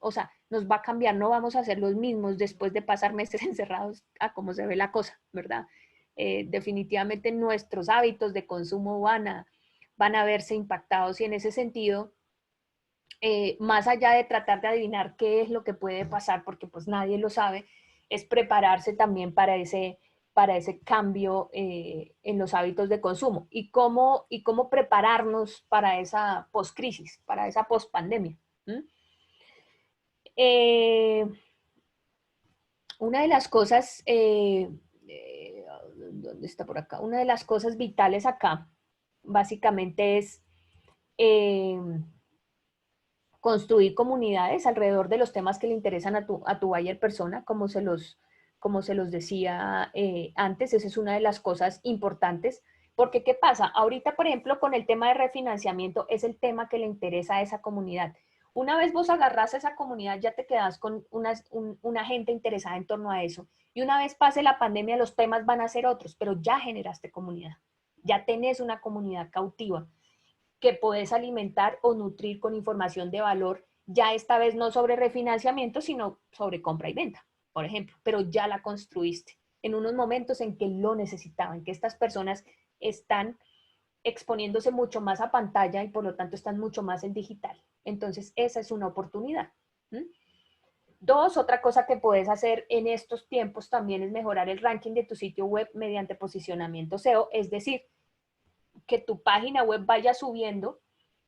o sea, nos va a cambiar, no vamos a ser los mismos después de pasar meses encerrados a cómo se ve la cosa, ¿verdad? Definitivamente nuestros hábitos de consumo van a verse impactados y en ese sentido, más allá de tratar de adivinar qué es lo que puede pasar, porque pues nadie lo sabe, es prepararse también para ese cambio en los hábitos de consumo y cómo prepararnos para esa post-crisis, para esa post-pandemia. Eh, una de las cosas, ¿dónde está por acá? Una de las cosas vitales acá, básicamente es construir comunidades alrededor de los temas que le interesan a tu buyer persona, como se los decía antes. Esa es una de las cosas importantes, porque ¿qué pasa? Ahorita, por ejemplo, con el tema de refinanciamiento, es el tema que le interesa a esa comunidad. Una vez vos agarrás a esa comunidad, ya te quedás con una gente interesada en torno a eso. Y una vez pase la pandemia, los temas van a ser otros, pero ya generaste comunidad. Ya tenés una comunidad cautiva que podés alimentar o nutrir con información de valor, ya esta vez no sobre refinanciamiento, sino sobre compra y venta, por ejemplo, pero ya la construiste en unos momentos en que lo necesitaban, que estas personas están exponiéndose mucho más a pantalla y por lo tanto están mucho más en digital. Entonces, esa es una oportunidad. Dos, otra cosa que puedes hacer en estos tiempos también es mejorar el ranking de tu sitio web mediante posicionamiento SEO, es decir, que tu página web vaya subiendo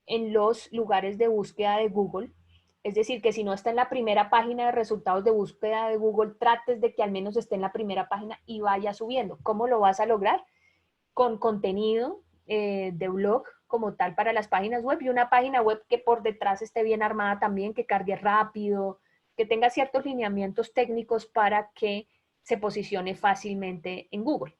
en los lugares de búsqueda de Google. Es decir, que si no está en la primera página de resultados de búsqueda de Google, trates de que al menos esté en la primera página y vaya subiendo. ¿Cómo lo vas a lograr? Con contenido de blog como tal para las páginas web y una página web que por detrás esté bien armada también, que cargue rápido, que tenga ciertos lineamientos técnicos para que se posicione fácilmente en Google.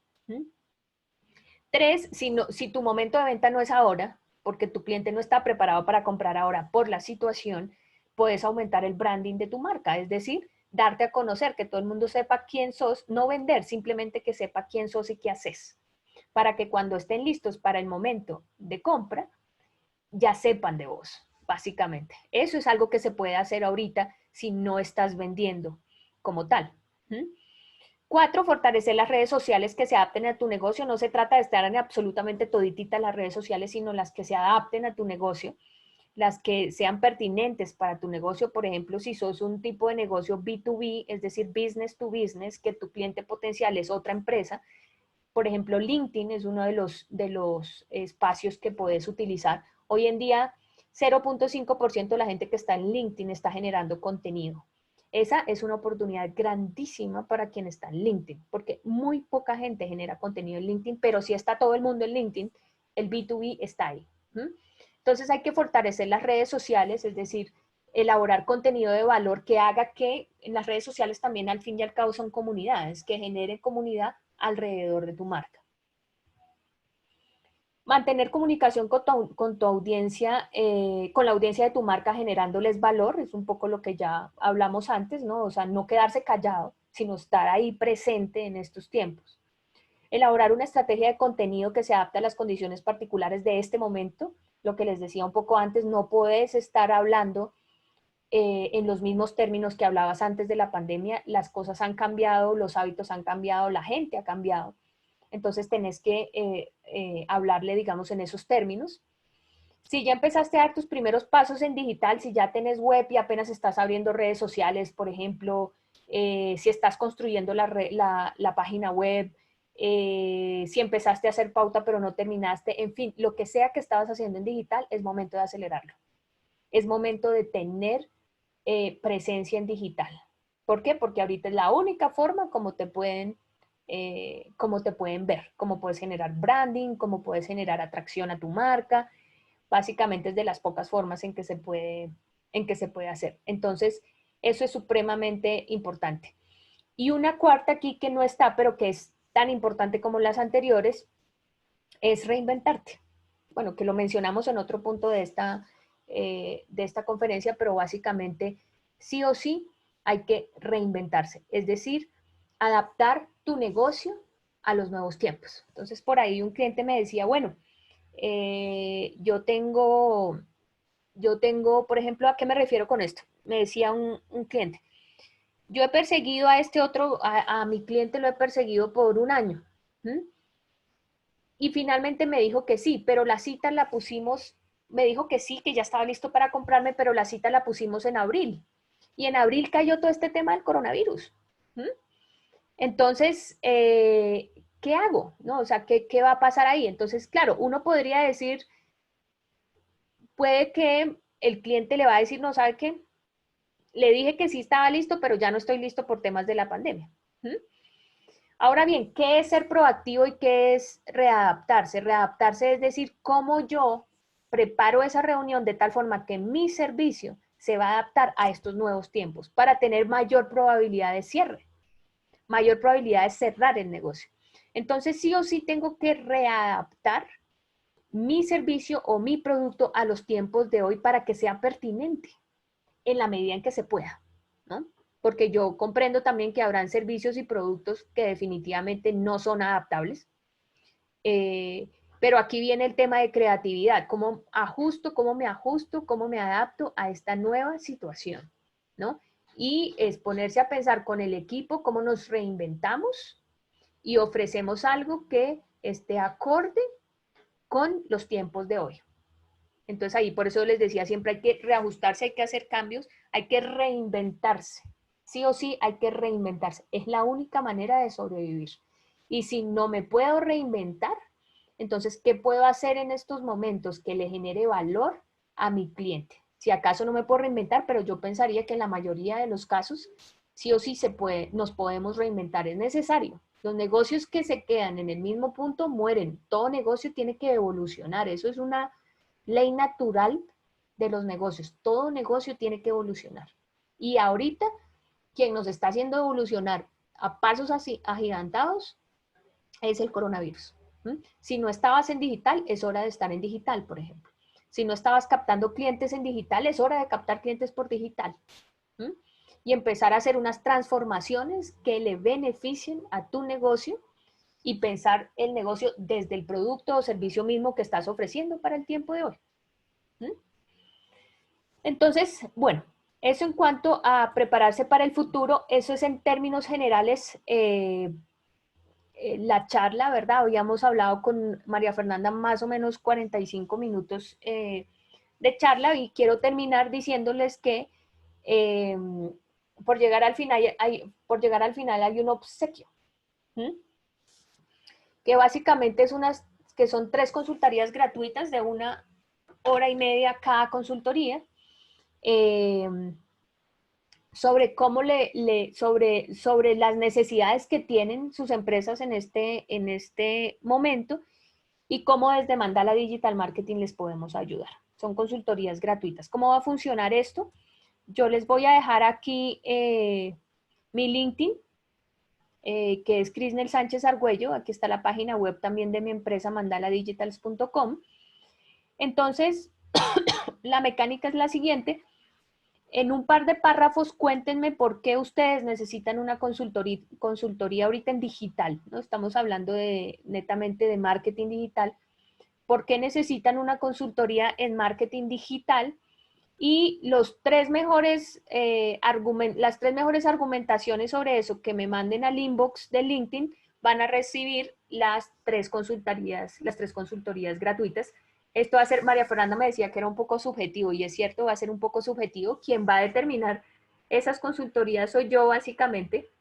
Tres, si tu momento de venta no es ahora, porque tu cliente no está preparado para comprar ahora por la situación, puedes aumentar el branding de tu marca, es decir, darte a conocer, que todo el mundo sepa quién sos, no vender, simplemente que sepa quién sos y qué haces, para que cuando estén listos para el momento de compra, ya sepan de vos, básicamente. Eso es algo que se puede hacer ahorita si no estás vendiendo como tal. Cuatro, fortalecer las redes sociales que se adapten a tu negocio. No se trata de estar en absolutamente todititas las redes sociales, sino las que se adapten a tu negocio, las que sean pertinentes para tu negocio. Por ejemplo, si sos un tipo de negocio B2B, es decir, business to business, que tu cliente potencial es otra empresa. Por ejemplo, LinkedIn es uno de los espacios que puedes utilizar. Hoy en día, 0.5% de la gente que está en LinkedIn está generando contenido. Esa es una oportunidad grandísima para quien está en LinkedIn, porque muy poca gente genera contenido en LinkedIn, pero si está todo el mundo en LinkedIn, el B2B está ahí. Entonces hay que fortalecer las redes sociales, es decir, elaborar contenido de valor que haga que en las redes sociales también al fin y al cabo son comunidades, que generen comunidad alrededor de tu marca. Mantener comunicación con tu audiencia, con la audiencia de tu marca, generándoles valor, es un poco lo que ya hablamos antes, ¿no? O sea, no quedarse callado, sino estar ahí presente en estos tiempos. Elaborar una estrategia de contenido que se adapte a las condiciones particulares de este momento. Lo que les decía un poco antes, no puedes estar hablando en los mismos términos que hablabas antes de la pandemia. Las cosas han cambiado, los hábitos han cambiado, la gente ha cambiado. Entonces tenés que hablarle, digamos, en esos términos. Si ya empezaste a dar tus primeros pasos en digital, si ya tenés web y apenas estás abriendo redes sociales, por ejemplo, si estás construyendo la página web, si empezaste a hacer pauta pero no terminaste, en fin, lo que sea que estabas haciendo en digital, es momento de acelerarlo. Es momento de tener presencia en digital. ¿Por qué? Porque ahorita es la única forma como te pueden ver, cómo puedes generar branding, cómo puedes generar atracción a tu marca. Básicamente es de las pocas formas en que se puede hacer. Entonces, eso es supremamente importante. Y una cuarta aquí que no está, pero que es tan importante como las anteriores, es reinventarte. Bueno, que lo mencionamos en otro punto de esta conferencia, pero básicamente sí o sí hay que reinventarse. Es decir, adaptar tu negocio a los nuevos tiempos. Entonces, por ahí un cliente me decía, bueno, yo tengo, por ejemplo, ¿a qué me refiero con esto? Me decía un cliente, yo he perseguido a este otro, a mi cliente lo he perseguido por un año. Y finalmente me dijo que sí, pero la cita la pusimos, me dijo que sí, que ya estaba listo para comprarme, pero la cita la pusimos en abril. Y en abril cayó todo este tema del coronavirus. Entonces, ¿qué hago? ¿No? O sea, ¿qué va a pasar ahí? Entonces, claro, uno podría decir, puede que el cliente le va a decir, no, ¿sabe qué? Le dije que sí estaba listo, pero ya no estoy listo por temas de la pandemia. Ahora bien, ¿qué es ser proactivo y qué es readaptarse? Readaptarse es decir, cómo yo preparo esa reunión de tal forma que mi servicio se va a adaptar a estos nuevos tiempos para tener mayor probabilidad de cierre, mayor probabilidad de cerrar el negocio. Entonces, sí o sí tengo que readaptar mi servicio o mi producto a los tiempos de hoy para que sea pertinente en la medida en que se pueda, ¿no? Porque yo comprendo también que habrán servicios y productos que definitivamente no son adaptables. Pero aquí viene el tema de creatividad, cómo cómo me adapto a esta nueva situación, ¿no? Y es ponerse a pensar con el equipo cómo nos reinventamos y ofrecemos algo que esté acorde con los tiempos de hoy. Entonces ahí por eso les decía, siempre hay que reajustarse, hay que hacer cambios, hay que reinventarse. Sí o sí hay que reinventarse. Es la única manera de sobrevivir. Y si no me puedo reinventar, entonces, ¿qué puedo hacer en estos momentos que le genere valor a mi cliente? Si acaso no me puedo reinventar, pero yo pensaría que en la mayoría de los casos, sí o sí se puede, nos podemos reinventar, es necesario. Los negocios que se quedan en el mismo punto mueren. Todo negocio tiene que evolucionar. Eso es una ley natural de los negocios. Todo negocio tiene que evolucionar. Y ahorita, quien nos está haciendo evolucionar a pasos así agigantados es el coronavirus. Si no estabas en digital, es hora de estar en digital, por ejemplo. Si no estabas captando clientes en digital, es hora de captar clientes por digital. Y empezar a hacer unas transformaciones que le beneficien a tu negocio y pensar el negocio desde el producto o servicio mismo que estás ofreciendo para el tiempo de hoy. Entonces, bueno, eso en cuanto a prepararse para el futuro, eso es en términos generales la charla, ¿verdad? Habíamos hablado con María Fernanda más o menos 45 minutos de charla y quiero terminar diciéndoles que por llegar al final hay un obsequio, que básicamente que son 3 consultorías gratuitas de 1 hora y media cada consultoría. Sobre cómo sobre las necesidades que tienen sus empresas en este momento y cómo desde Mandala Digital Marketing les podemos ayudar. Son consultorías gratuitas. ¿Cómo va a funcionar esto? Yo les voy a dejar aquí mi LinkedIn, que es Crisnel Sánchez Argüello. Aquí está la página web también de mi empresa, mandaladigitals.com. Entonces, la mecánica es la siguiente. En un par de párrafos, cuéntenme por qué ustedes necesitan una consultoría ahorita en digital, ¿no? Estamos hablando netamente de marketing digital. ¿Por qué necesitan una consultoría en marketing digital? Y las 3 mejores argumentaciones sobre eso que me manden al inbox de LinkedIn van a recibir las 3 consultorías gratuitas. Esto va a ser, María Fernanda me decía que era un poco subjetivo, y es cierto, va a ser un poco subjetivo. Quien va a determinar esas consultorías soy yo, básicamente.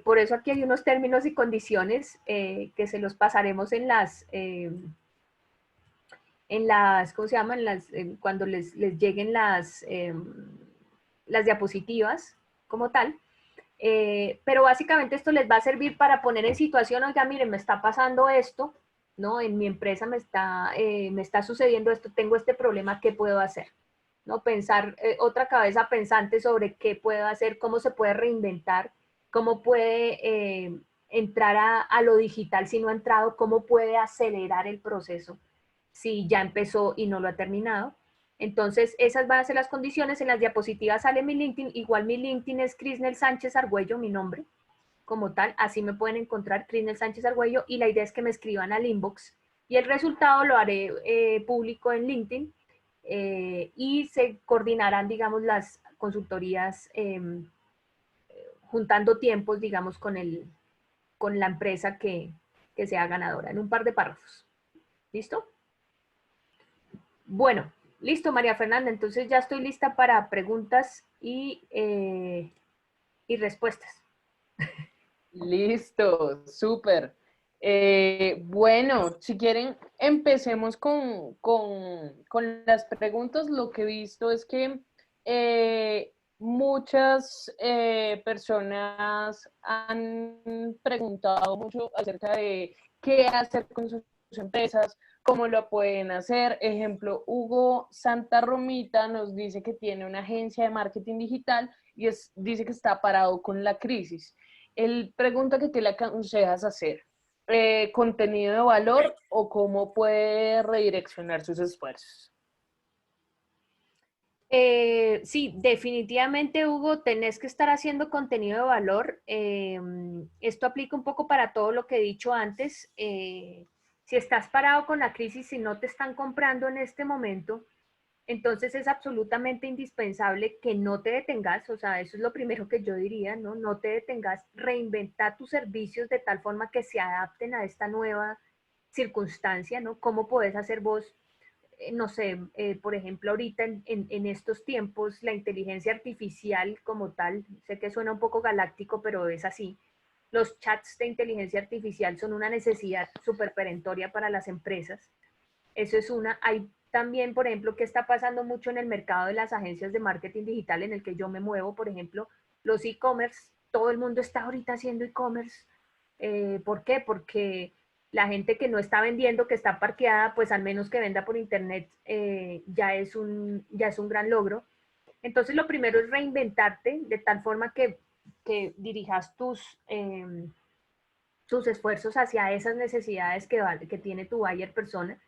Por eso aquí hay unos términos y condiciones que se los pasaremos ¿cómo se llaman? Cuando les lleguen las diapositivas como tal. Pero básicamente esto les va a servir para poner en situación, oiga, miren, me está pasando esto, ¿no? En mi empresa me está sucediendo esto, tengo este problema, ¿qué puedo hacer? ¿No? Pensar, otra cabeza pensante sobre qué puedo hacer, cómo se puede reinventar, cómo puede entrar a lo digital si no ha entrado, cómo puede acelerar el proceso si ya empezó y no lo ha terminado. Entonces, esas van a ser las condiciones. En las diapositivas sale mi LinkedIn. Igual mi LinkedIn es Crisnel Sánchez Argüello, mi nombre como tal. Así me pueden encontrar, Crisnel Sánchez Argüello. Y la idea es que me escriban al inbox. Y el resultado lo haré público en LinkedIn. Y se coordinarán, digamos, las consultorías juntando tiempos, digamos, con la empresa que sea ganadora, en un par de párrafos. ¿Listo? Bueno, listo, María Fernanda. Entonces ya estoy lista para preguntas y respuestas. Listo, súper. Bueno, si quieren, empecemos con las preguntas. Lo que he visto es que muchas personas han preguntado mucho acerca de qué hacer con sus empresas, cómo lo pueden hacer. Ejemplo, Hugo Santa Romita nos dice que tiene una agencia de marketing digital y dice que está parado con la crisis. Él pregunta que qué le aconsejas hacer, contenido de valor o cómo puede redireccionar sus esfuerzos. Sí, definitivamente, Hugo, tenés que estar haciendo contenido de valor. Esto aplica un poco para todo lo que he dicho antes. Si estás parado con la crisis y no te están comprando en este momento, entonces es absolutamente indispensable que no te detengas. O sea, eso es lo primero que yo diría, ¿no? No te detengas, reinventar tus servicios de tal forma que se adapten a esta nueva circunstancia, ¿no? ¿Cómo podés hacer vos? No sé, por ejemplo, ahorita en estos tiempos, la inteligencia artificial como tal, sé que suena un poco galáctico, pero es así. Los chats de inteligencia artificial son una necesidad súper perentoria para las empresas. Eso es una. Hay también, por ejemplo, que está pasando mucho en el mercado de las agencias de marketing digital en el que yo me muevo, por ejemplo, los e-commerce. Todo el mundo está ahorita haciendo e-commerce. ¿Por qué? Porque la gente que no está vendiendo, que está parqueada, pues al menos que venda por internet, ya es un gran logro. Entonces, lo primero es reinventarte de tal forma que dirijas tus esfuerzos hacia esas necesidades que tiene tu buyer persona.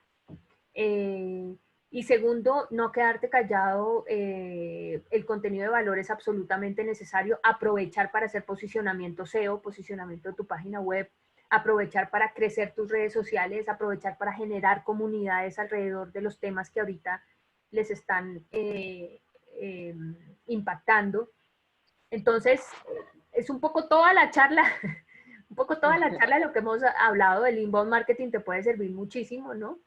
Y segundo, no quedarte callado. El contenido de valor es absolutamente necesario. Aprovechar para hacer posicionamiento SEO, posicionamiento de tu página web, aprovechar para crecer tus redes sociales, aprovechar para generar comunidades alrededor de los temas que ahorita les están impactando. Entonces, es un poco toda la charla, un poco toda la charla de lo que hemos hablado del inbound marketing te puede servir muchísimo, ¿no?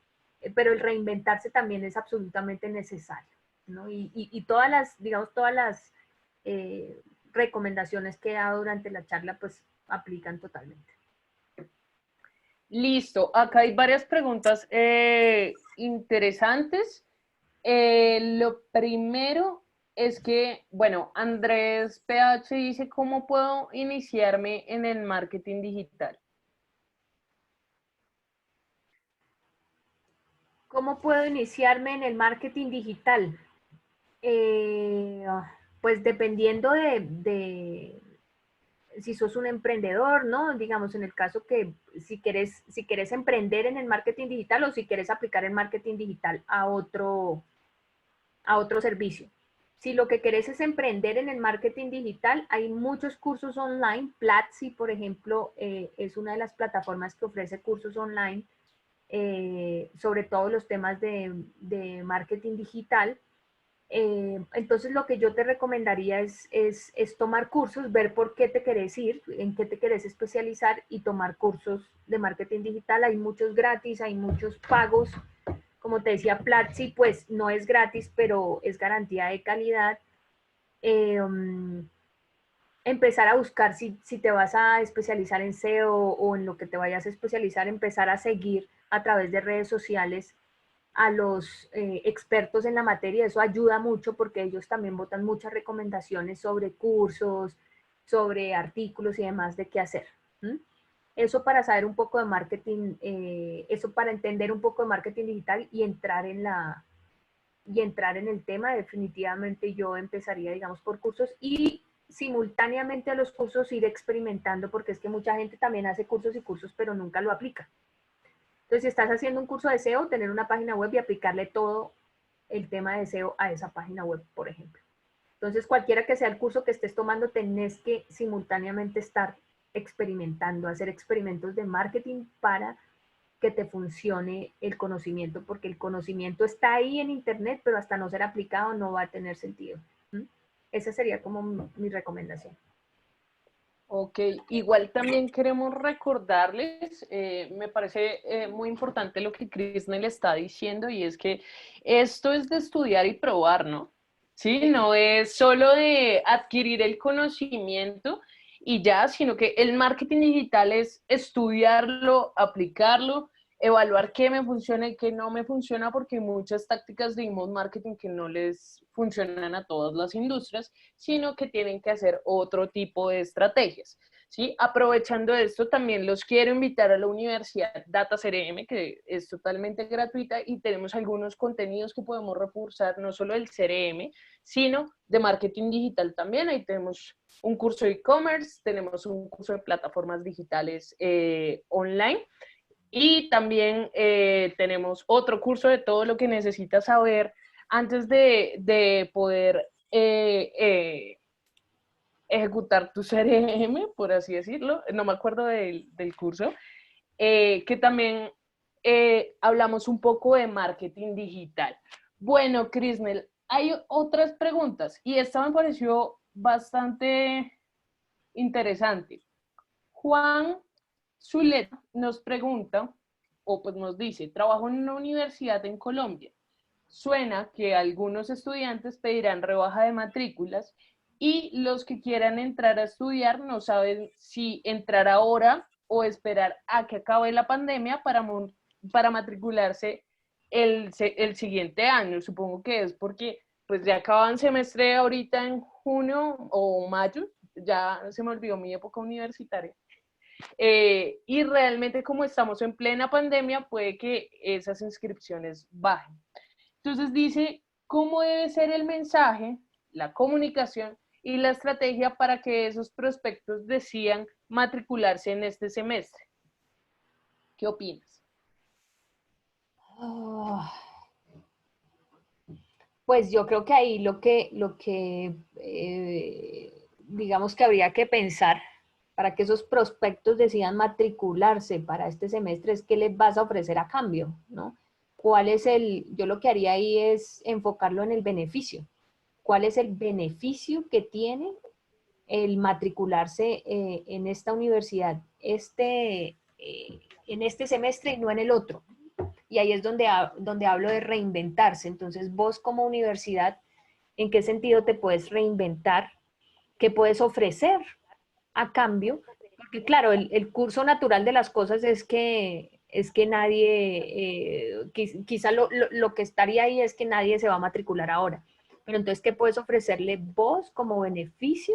Pero el reinventarse también es absolutamente necesario, ¿no? Y todas las, digamos, todas las recomendaciones que he dado durante la charla, pues aplican totalmente. Listo, acá hay varias preguntas interesantes. Lo primero es que, bueno, Andrés PH dice, ¿cómo puedo iniciarme en el marketing digital? ¿Cómo puedo iniciarme en el marketing digital? Pues dependiendo de si sos un emprendedor, ¿no? Digamos, en el caso que si querés emprender en el marketing digital o si querés aplicar el marketing digital a otro servicio. Si lo que querés es emprender en el marketing digital, hay muchos cursos online. Platzi, por ejemplo, es una de las plataformas que ofrece cursos online sobre todo los temas de marketing digital. Entonces lo que yo te recomendaría es tomar cursos, ver por qué te querés ir, en qué te querés especializar y tomar cursos de marketing digital. Hay muchos gratis, hay muchos pagos. Como te decía, Platzi pues no es gratis, pero es garantía de calidad. Empezar a buscar si te vas a especializar en SEO o en lo que te vayas a especializar, empezar a seguir a través de redes sociales a los expertos en la materia. Eso ayuda mucho porque ellos también botan muchas recomendaciones sobre cursos, sobre artículos y demás de qué hacer. Eso para saber un poco de marketing, eso para entender un poco de marketing digital y entrar en el tema. Definitivamente yo empezaría, digamos, por cursos y simultáneamente a los cursos ir experimentando, porque es que mucha gente también hace cursos y cursos, pero nunca lo aplica. Entonces, si estás haciendo un curso de SEO, tener una página web y aplicarle todo el tema de SEO a esa página web, por ejemplo. Entonces, cualquiera que sea el curso que estés tomando, tenés que simultáneamente estar experimentando, hacer experimentos de marketing para que te funcione el conocimiento, porque el conocimiento está ahí en internet, pero hasta no ser aplicado no va a tener sentido. Esa sería como mi recomendación. Ok, igual también queremos recordarles, me parece muy importante lo que Krishna está diciendo, y es que esto es de estudiar y probar, ¿no? Sí, no es solo de adquirir el conocimiento y ya, sino que el marketing digital es estudiarlo, aplicarlo, evaluar qué me funciona y qué no me funciona, porque hay muchas tácticas de inbound marketing que no les funcionan a todas las industrias, sino que tienen que hacer otro tipo de estrategias. ¿sí? Aprovechando esto, también los quiero invitar a la Universidad Data CRM, que es totalmente gratuita, y tenemos algunos contenidos que podemos reforzar, no solo del CRM, sino de marketing digital también. Ahí tenemos un curso de e-commerce, tenemos un curso de plataformas digitales online, y también tenemos otro curso de todo lo que necesitas saber antes de poder ejecutar tu CRM, por así decirlo. No me acuerdo del curso. Que también hablamos un poco de marketing digital. Bueno, Crisnel, hay otras preguntas y esta me pareció bastante interesante. Juan Zuleta nos pregunta, o pues nos dice, trabajo en una universidad en Colombia. Suena que algunos estudiantes pedirán rebaja de matrículas y los que quieran entrar a estudiar no saben si entrar ahora o esperar a que acabe la pandemia para matricularse el siguiente año. Supongo que es porque pues ya acaban semestre ahorita en junio o mayo, ya se me olvidó mi época universitaria. Y realmente como estamos en plena pandemia, puede que esas inscripciones bajen. Entonces dice, ¿cómo debe ser el mensaje, la comunicación y la estrategia para que esos prospectos decidan matricularse en este semestre? ¿Qué opinas? Oh, pues yo creo que ahí digamos que habría que pensar para que esos prospectos decidan matricularse para este semestre es qué les vas a ofrecer a cambio, ¿no? Yo lo que haría ahí es enfocarlo en el beneficio. ¿Cuál es el beneficio que tiene el matricularse en esta universidad en este semestre y no en el otro? Y ahí es donde hablo de reinventarse. Entonces, vos como universidad, ¿en qué sentido te puedes reinventar? ¿Qué puedes ofrecer a cambio? Porque claro, el curso natural de las cosas es que nadie, quizá lo que estaría ahí es que nadie se va a matricular ahora. Pero entonces, ¿qué puedes ofrecerle vos como beneficio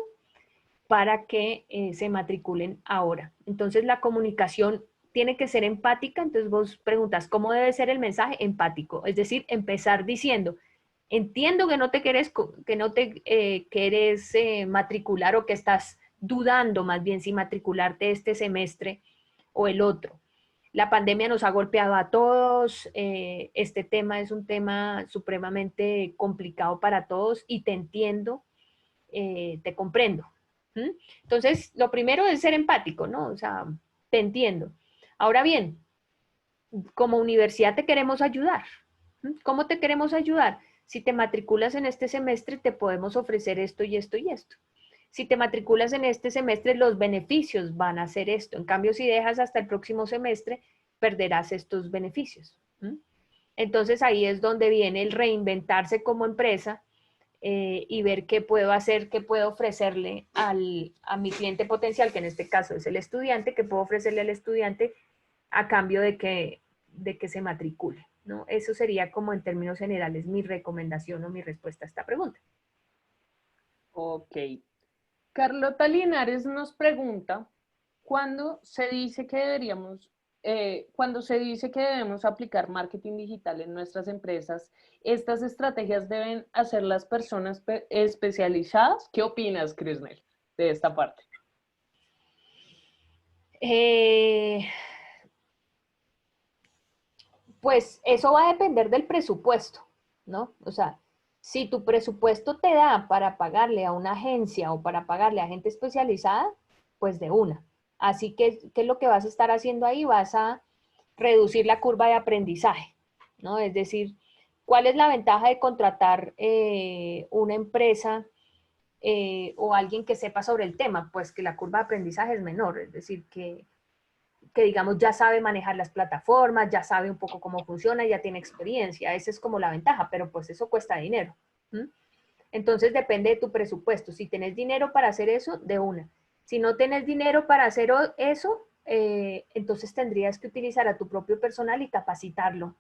para que se matriculen ahora? Entonces, la comunicación tiene que ser empática. Entonces, vos preguntas, ¿cómo debe ser el mensaje? Empático. Es decir, empezar diciendo, entiendo que no te quieres matricular o que estás dudando más bien si matricularte este semestre o el otro. La pandemia nos ha golpeado a todos, este tema es un tema supremamente complicado para todos y te entiendo, te comprendo. ¿Mm? Entonces, lo primero es ser empático, ¿no? O sea, te entiendo. Ahora bien, como universidad te queremos ayudar. ¿Cómo te queremos ayudar? Si te matriculas en este semestre, te podemos ofrecer esto y esto y esto. Si te matriculas en este semestre, los beneficios van a ser esto. En cambio, si dejas hasta el próximo semestre, perderás estos beneficios. Entonces ahí es donde viene el reinventarse como empresa y ver qué puedo hacer, qué puedo ofrecerle a mi cliente potencial, que en este caso es el estudiante, qué puedo ofrecerle al estudiante a cambio de que se matricule, ¿no? Eso sería como en términos generales mi recomendación o mi respuesta a esta pregunta. Ok. Carlota Linares nos pregunta, ¿cuándo se dice que cuando se dice que debemos aplicar marketing digital en nuestras empresas, estas estrategias deben hacer las personas especializadas? ¿Qué opinas, Crisnel, de esta parte? Eh, Pues eso va a depender del presupuesto, ¿no? O sea, si tu presupuesto te da para pagarle a una agencia o para pagarle a gente especializada, pues de una. Así que, ¿qué es lo que vas a estar haciendo ahí? Vas a reducir la curva de aprendizaje, ¿no? Es decir, ¿cuál es la ventaja de contratar una empresa o alguien que sepa sobre el tema? Pues que la curva de aprendizaje es menor, es decir, que digamos ya sabe manejar las plataformas, ya sabe un poco cómo funciona, ya tiene experiencia. Esa es como la ventaja, pero pues eso cuesta dinero. Entonces depende de tu presupuesto. Si tenés dinero para hacer eso, de una. Si no tenés dinero para hacer eso, entonces tendrías que utilizar a tu propio personal y capacitarlo,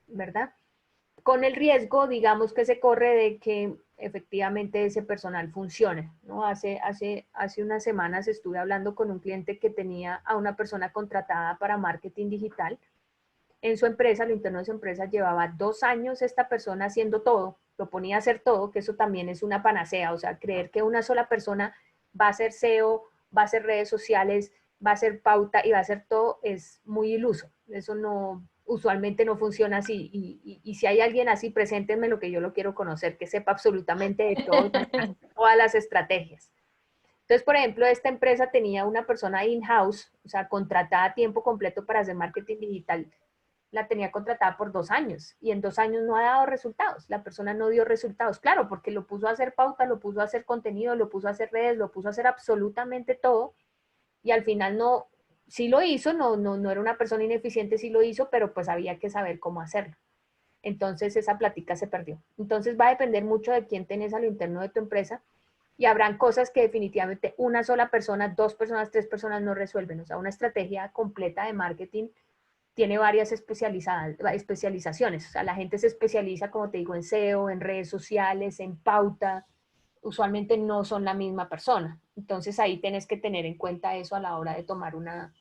¿verdad? con el riesgo, digamos, que se corre de que efectivamente ese personal funcione, ¿no? Hace unas semanas estuve hablando con un cliente que tenía a una persona contratada para marketing digital en su empresa, lo interno de su empresa, llevaba 2 años esta persona haciendo todo, lo ponía a hacer todo, que eso también es una panacea, o sea, creer que una sola persona va a hacer SEO, va a hacer redes sociales, va a hacer pauta y va a hacer todo, es muy iluso. Eso no, usualmente no funciona así. Y si hay alguien así, preséntenme lo que yo lo quiero conocer, que sepa absolutamente de todo, todas las estrategias. Entonces, por ejemplo, esta empresa tenía una persona in-house, o sea, contratada a tiempo completo para hacer marketing digital, la tenía contratada por 2 años y en 2 años no ha dado resultados. La persona no dio resultados, claro, porque lo puso a hacer pauta, lo puso a hacer contenido, lo puso a hacer redes, lo puso a hacer absolutamente todo y al final no, sí lo hizo, no era una persona ineficiente, sí lo hizo, pero pues había que saber cómo hacerlo. Entonces esa plática se perdió. Entonces va a depender mucho de quién tenés a lo interno de tu empresa y habrán cosas que definitivamente una sola persona, 2 personas, 3 personas no resuelven. O sea, una estrategia completa de marketing tiene varias especializaciones. O sea, la gente se especializa, como te digo, en SEO, en redes sociales, en pauta. Usualmente no son la misma persona. Entonces ahí tienes que tener en cuenta eso a la hora de tomar una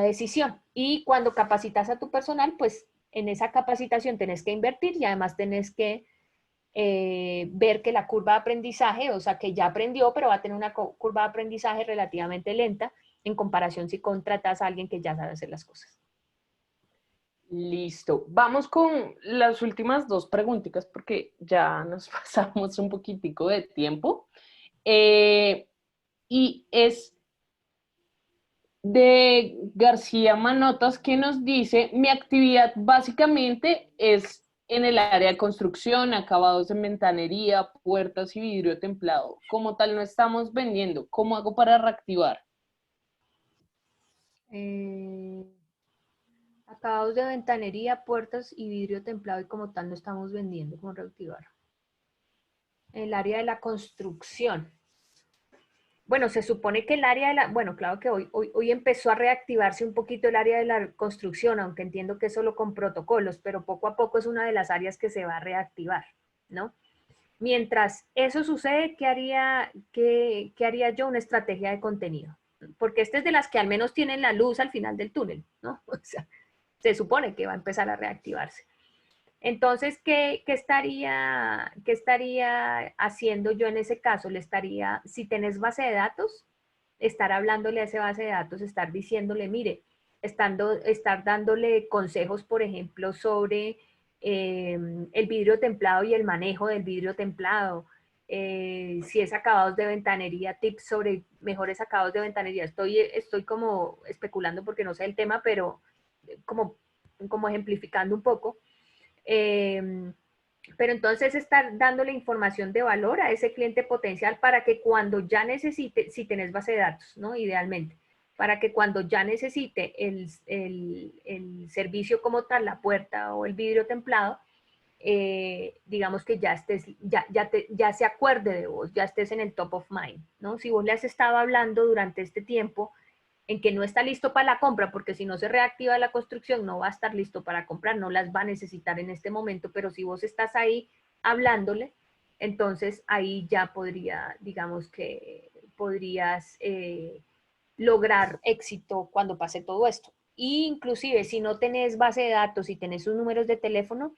decisión. Y cuando capacitas a tu personal, pues en esa capacitación tenés que invertir y además tenés que ver que la curva de aprendizaje, o sea, que ya aprendió, pero va a tener una curva de aprendizaje relativamente lenta en comparación si contratas a alguien que ya sabe hacer las cosas. Listo. Vamos con las últimas 2 preguntitas porque ya nos pasamos un poquitico de tiempo. Y es de García Manotas que nos dice, mi actividad básicamente es en el área de construcción, acabados en ventanería, puertas y vidrio templado. Como tal no estamos vendiendo. ¿Cómo hago para reactivar? Acabados de ventanería, puertas y vidrio templado y como tal no estamos vendiendo. ¿Cómo reactivar? El área de la construcción. Bueno, se supone que el área de la, bueno, claro que hoy empezó a reactivarse un poquito el área de la construcción, aunque entiendo que es solo con protocolos, pero poco a poco es una de las áreas que se va a reactivar, ¿no? Mientras eso sucede, qué haría yo? Una estrategia de contenido. Porque esta es de las que al menos tienen la luz al final del túnel, ¿no? O sea, se supone que va a empezar a reactivarse. Entonces, ¿qué estaría haciendo yo en ese caso? Le estaría, si tenés base de datos, estar hablándole a esa base de datos, estar diciéndole, mire, estar dándole consejos, por ejemplo, sobre el vidrio templado y el manejo del vidrio templado. Si es acabados de ventanería, tips sobre mejores acabados de ventanería. Estoy como especulando porque no sé el tema, pero como ejemplificando un poco. Pero entonces estar dándole información de valor a ese cliente potencial para que cuando ya necesite, si tenés base de datos, ¿no? Idealmente, para que cuando ya necesite el servicio como tal, la puerta o el vidrio templado, digamos que ya estés, ya se acuerde de vos, ya estés en el top of mind, ¿no? Si vos le has estado hablando durante este tiempo en que no está listo para la compra, porque si no se reactiva la construcción, no va a estar listo para comprar, no las va a necesitar en este momento, pero si vos estás ahí hablándole, entonces ahí ya digamos que podrías lograr éxito cuando pase todo esto. Y inclusive si no tenés base de datos y tenés sus números de teléfono,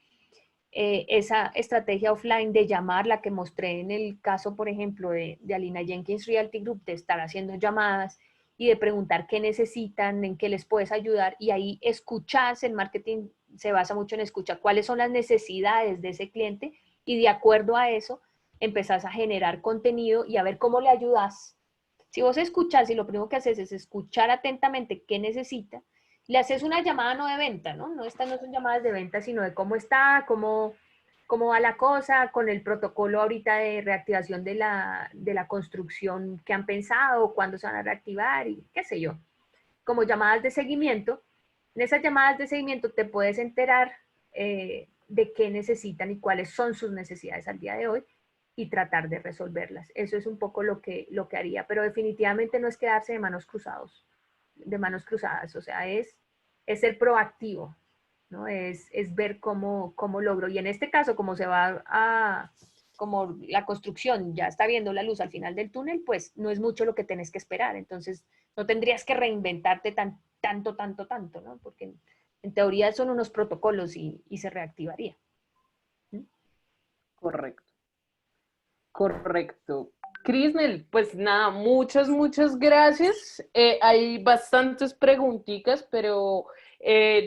esa estrategia offline de llamar, la que mostré en el caso, por ejemplo, de Alina Jenkins Realty Group, de estar haciendo llamadas y de preguntar qué necesitan, en qué les puedes ayudar, y ahí escuchas, el marketing se basa mucho en escuchar cuáles son las necesidades de ese cliente y de acuerdo a eso empezás a generar contenido y a ver cómo le ayudas. Si vos escuchás y lo primero que haces es escuchar atentamente qué necesita, le haces una llamada no de venta, ¿no? Estas no son llamadas de venta, sino de cómo está, cómo va la cosa, con el protocolo ahorita de reactivación de la construcción que han pensado, cuándo se van a reactivar y qué sé yo. Como llamadas de seguimiento. En esas llamadas de seguimiento te puedes enterar de qué necesitan y cuáles son sus necesidades al día de hoy y tratar de resolverlas. Eso es un poco lo que haría, pero definitivamente no es quedarse de manos cruzadas, o sea, es ser proactivo, ¿no? Es ver cómo logro. Y en este caso, como como la construcción ya está viendo la luz al final del túnel, pues no es mucho lo que tenés que esperar. Entonces, no tendrías que reinventarte tanto, ¿no? Porque en teoría son unos protocolos y se reactivaría. ¿Mm? Correcto. Correcto. Crisnel, pues nada, muchas gracias. Hay bastantes preguntitas, pero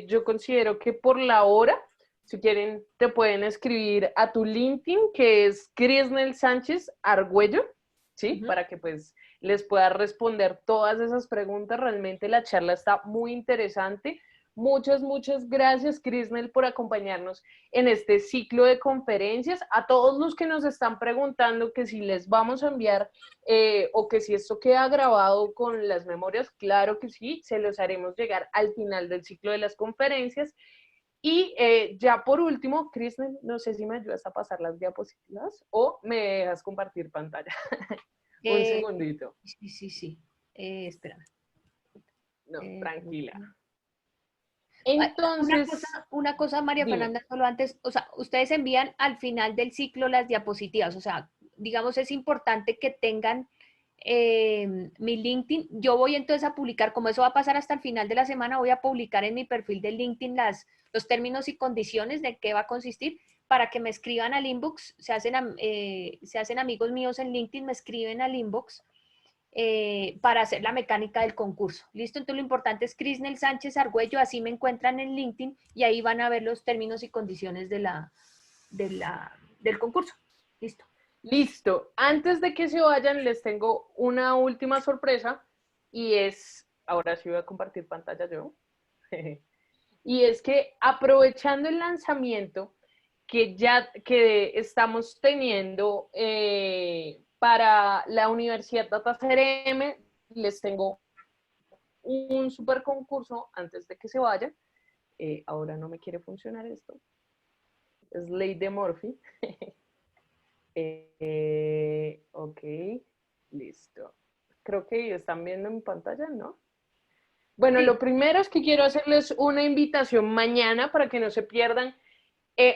yo considero que por la hora, si quieren, te pueden escribir a tu LinkedIn, que es Crisnel Sánchez Argüello, ¿sí? Ujú. Para que pues les pueda responder todas esas preguntas. Realmente la charla está muy interesante. Muchas gracias, Crisnel, por acompañarnos en este ciclo de conferencias. A todos los que nos están preguntando que si les vamos a enviar o que si esto queda grabado con las memorias, claro que sí, se los haremos llegar al final del ciclo de las conferencias. Y ya por último, Kristen, no sé si me ayudas a pasar las diapositivas o me dejas compartir pantalla. Un Eh, segundito. sí. Espérame. No, Eh, tranquila. Ay, Entonces, una cosa, María dime. Fernanda, solo antes, o sea, ustedes envían al final del ciclo las diapositivas, o sea, digamos, es importante que tengan mi LinkedIn. Yo voy entonces a publicar, como eso va a pasar hasta el final de la semana, voy a publicar en mi perfil de LinkedIn los términos y condiciones de qué va a consistir para que me escriban al inbox, se hacen amigos míos en LinkedIn, me escriben al inbox para hacer la mecánica del concurso. ¿Listo? Entonces lo importante es Crisnel Sánchez Argüello, así me encuentran en LinkedIn y ahí van a ver los términos y condiciones del concurso. ¿Listo? Listo. Antes de que se vayan, les tengo una última sorpresa y es, ahora sí voy a compartir pantalla yo, y es que aprovechando el lanzamiento que estamos teniendo para la Universidad Data CRM, les tengo un super concurso antes de que se vayan. Ahora no me quiere funcionar esto. Es ley de Murphy. Ok, listo. Creo que están viendo mi pantalla, ¿no? Bueno, Sí. lo primero es que quiero hacerles una invitación mañana para que no se pierdan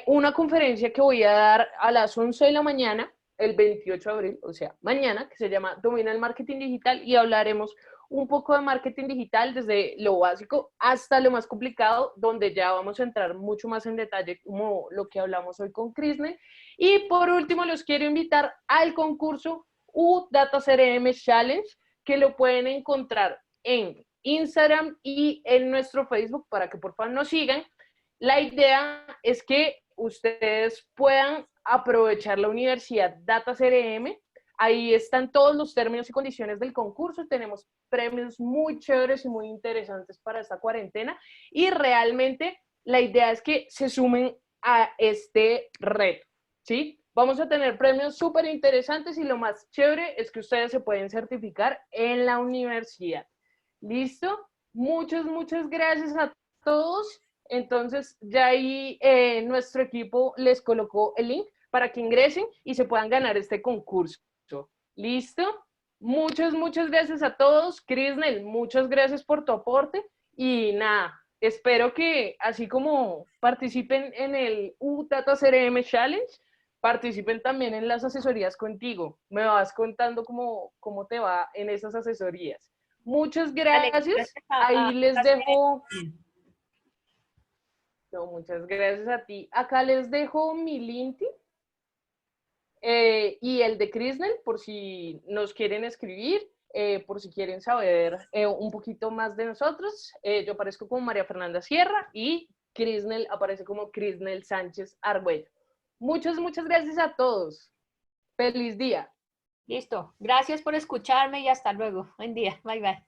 una conferencia que voy a dar a las 11 de la mañana, el 28 de abril, o sea, mañana, que se llama Domina el Marketing Digital y hablaremos un poco de marketing digital desde lo básico hasta lo más complicado, donde ya vamos a entrar mucho más en detalle como lo que hablamos hoy con Crisne. Y por último, los quiero invitar al concurso U-Data CRM Challenge, que lo pueden encontrar en Instagram y en nuestro Facebook para que por favor nos sigan. La idea es que ustedes puedan aprovechar la Universidad Data CRM. Ahí están todos los términos y condiciones del concurso. Tenemos premios muy chéveres y muy interesantes para esta cuarentena. Y realmente la idea es que se sumen a este reto, ¿sí? Vamos a tener premios súper interesantes y lo más chévere es que ustedes se pueden certificar en la universidad. ¿Listo? Muchas gracias a todos. Entonces, ya ahí nuestro equipo les colocó el link para que ingresen y se puedan ganar este concurso. ¿Listo? Muchas gracias a todos. Crisnel, muchas gracias por tu aporte. Y nada, espero que así como participen en el U-Data CRM Challenge, participen también en las asesorías contigo. Me vas contando cómo te va en esas asesorías. Muchas Dale, gracias. gracias Ahí les a dejo. No, muchas gracias a ti. Acá les dejo mi LinkedIn y el de Crisnel por si nos quieren escribir, por si quieren saber un poquito más de nosotros. Yo aparezco como María Fernanda Sierra y Crisnel aparece como Crisnel Sánchez Argüello. Muchas gracias a todos. Feliz día. Listo. Gracias por escucharme y hasta luego. Buen día. Bye, bye.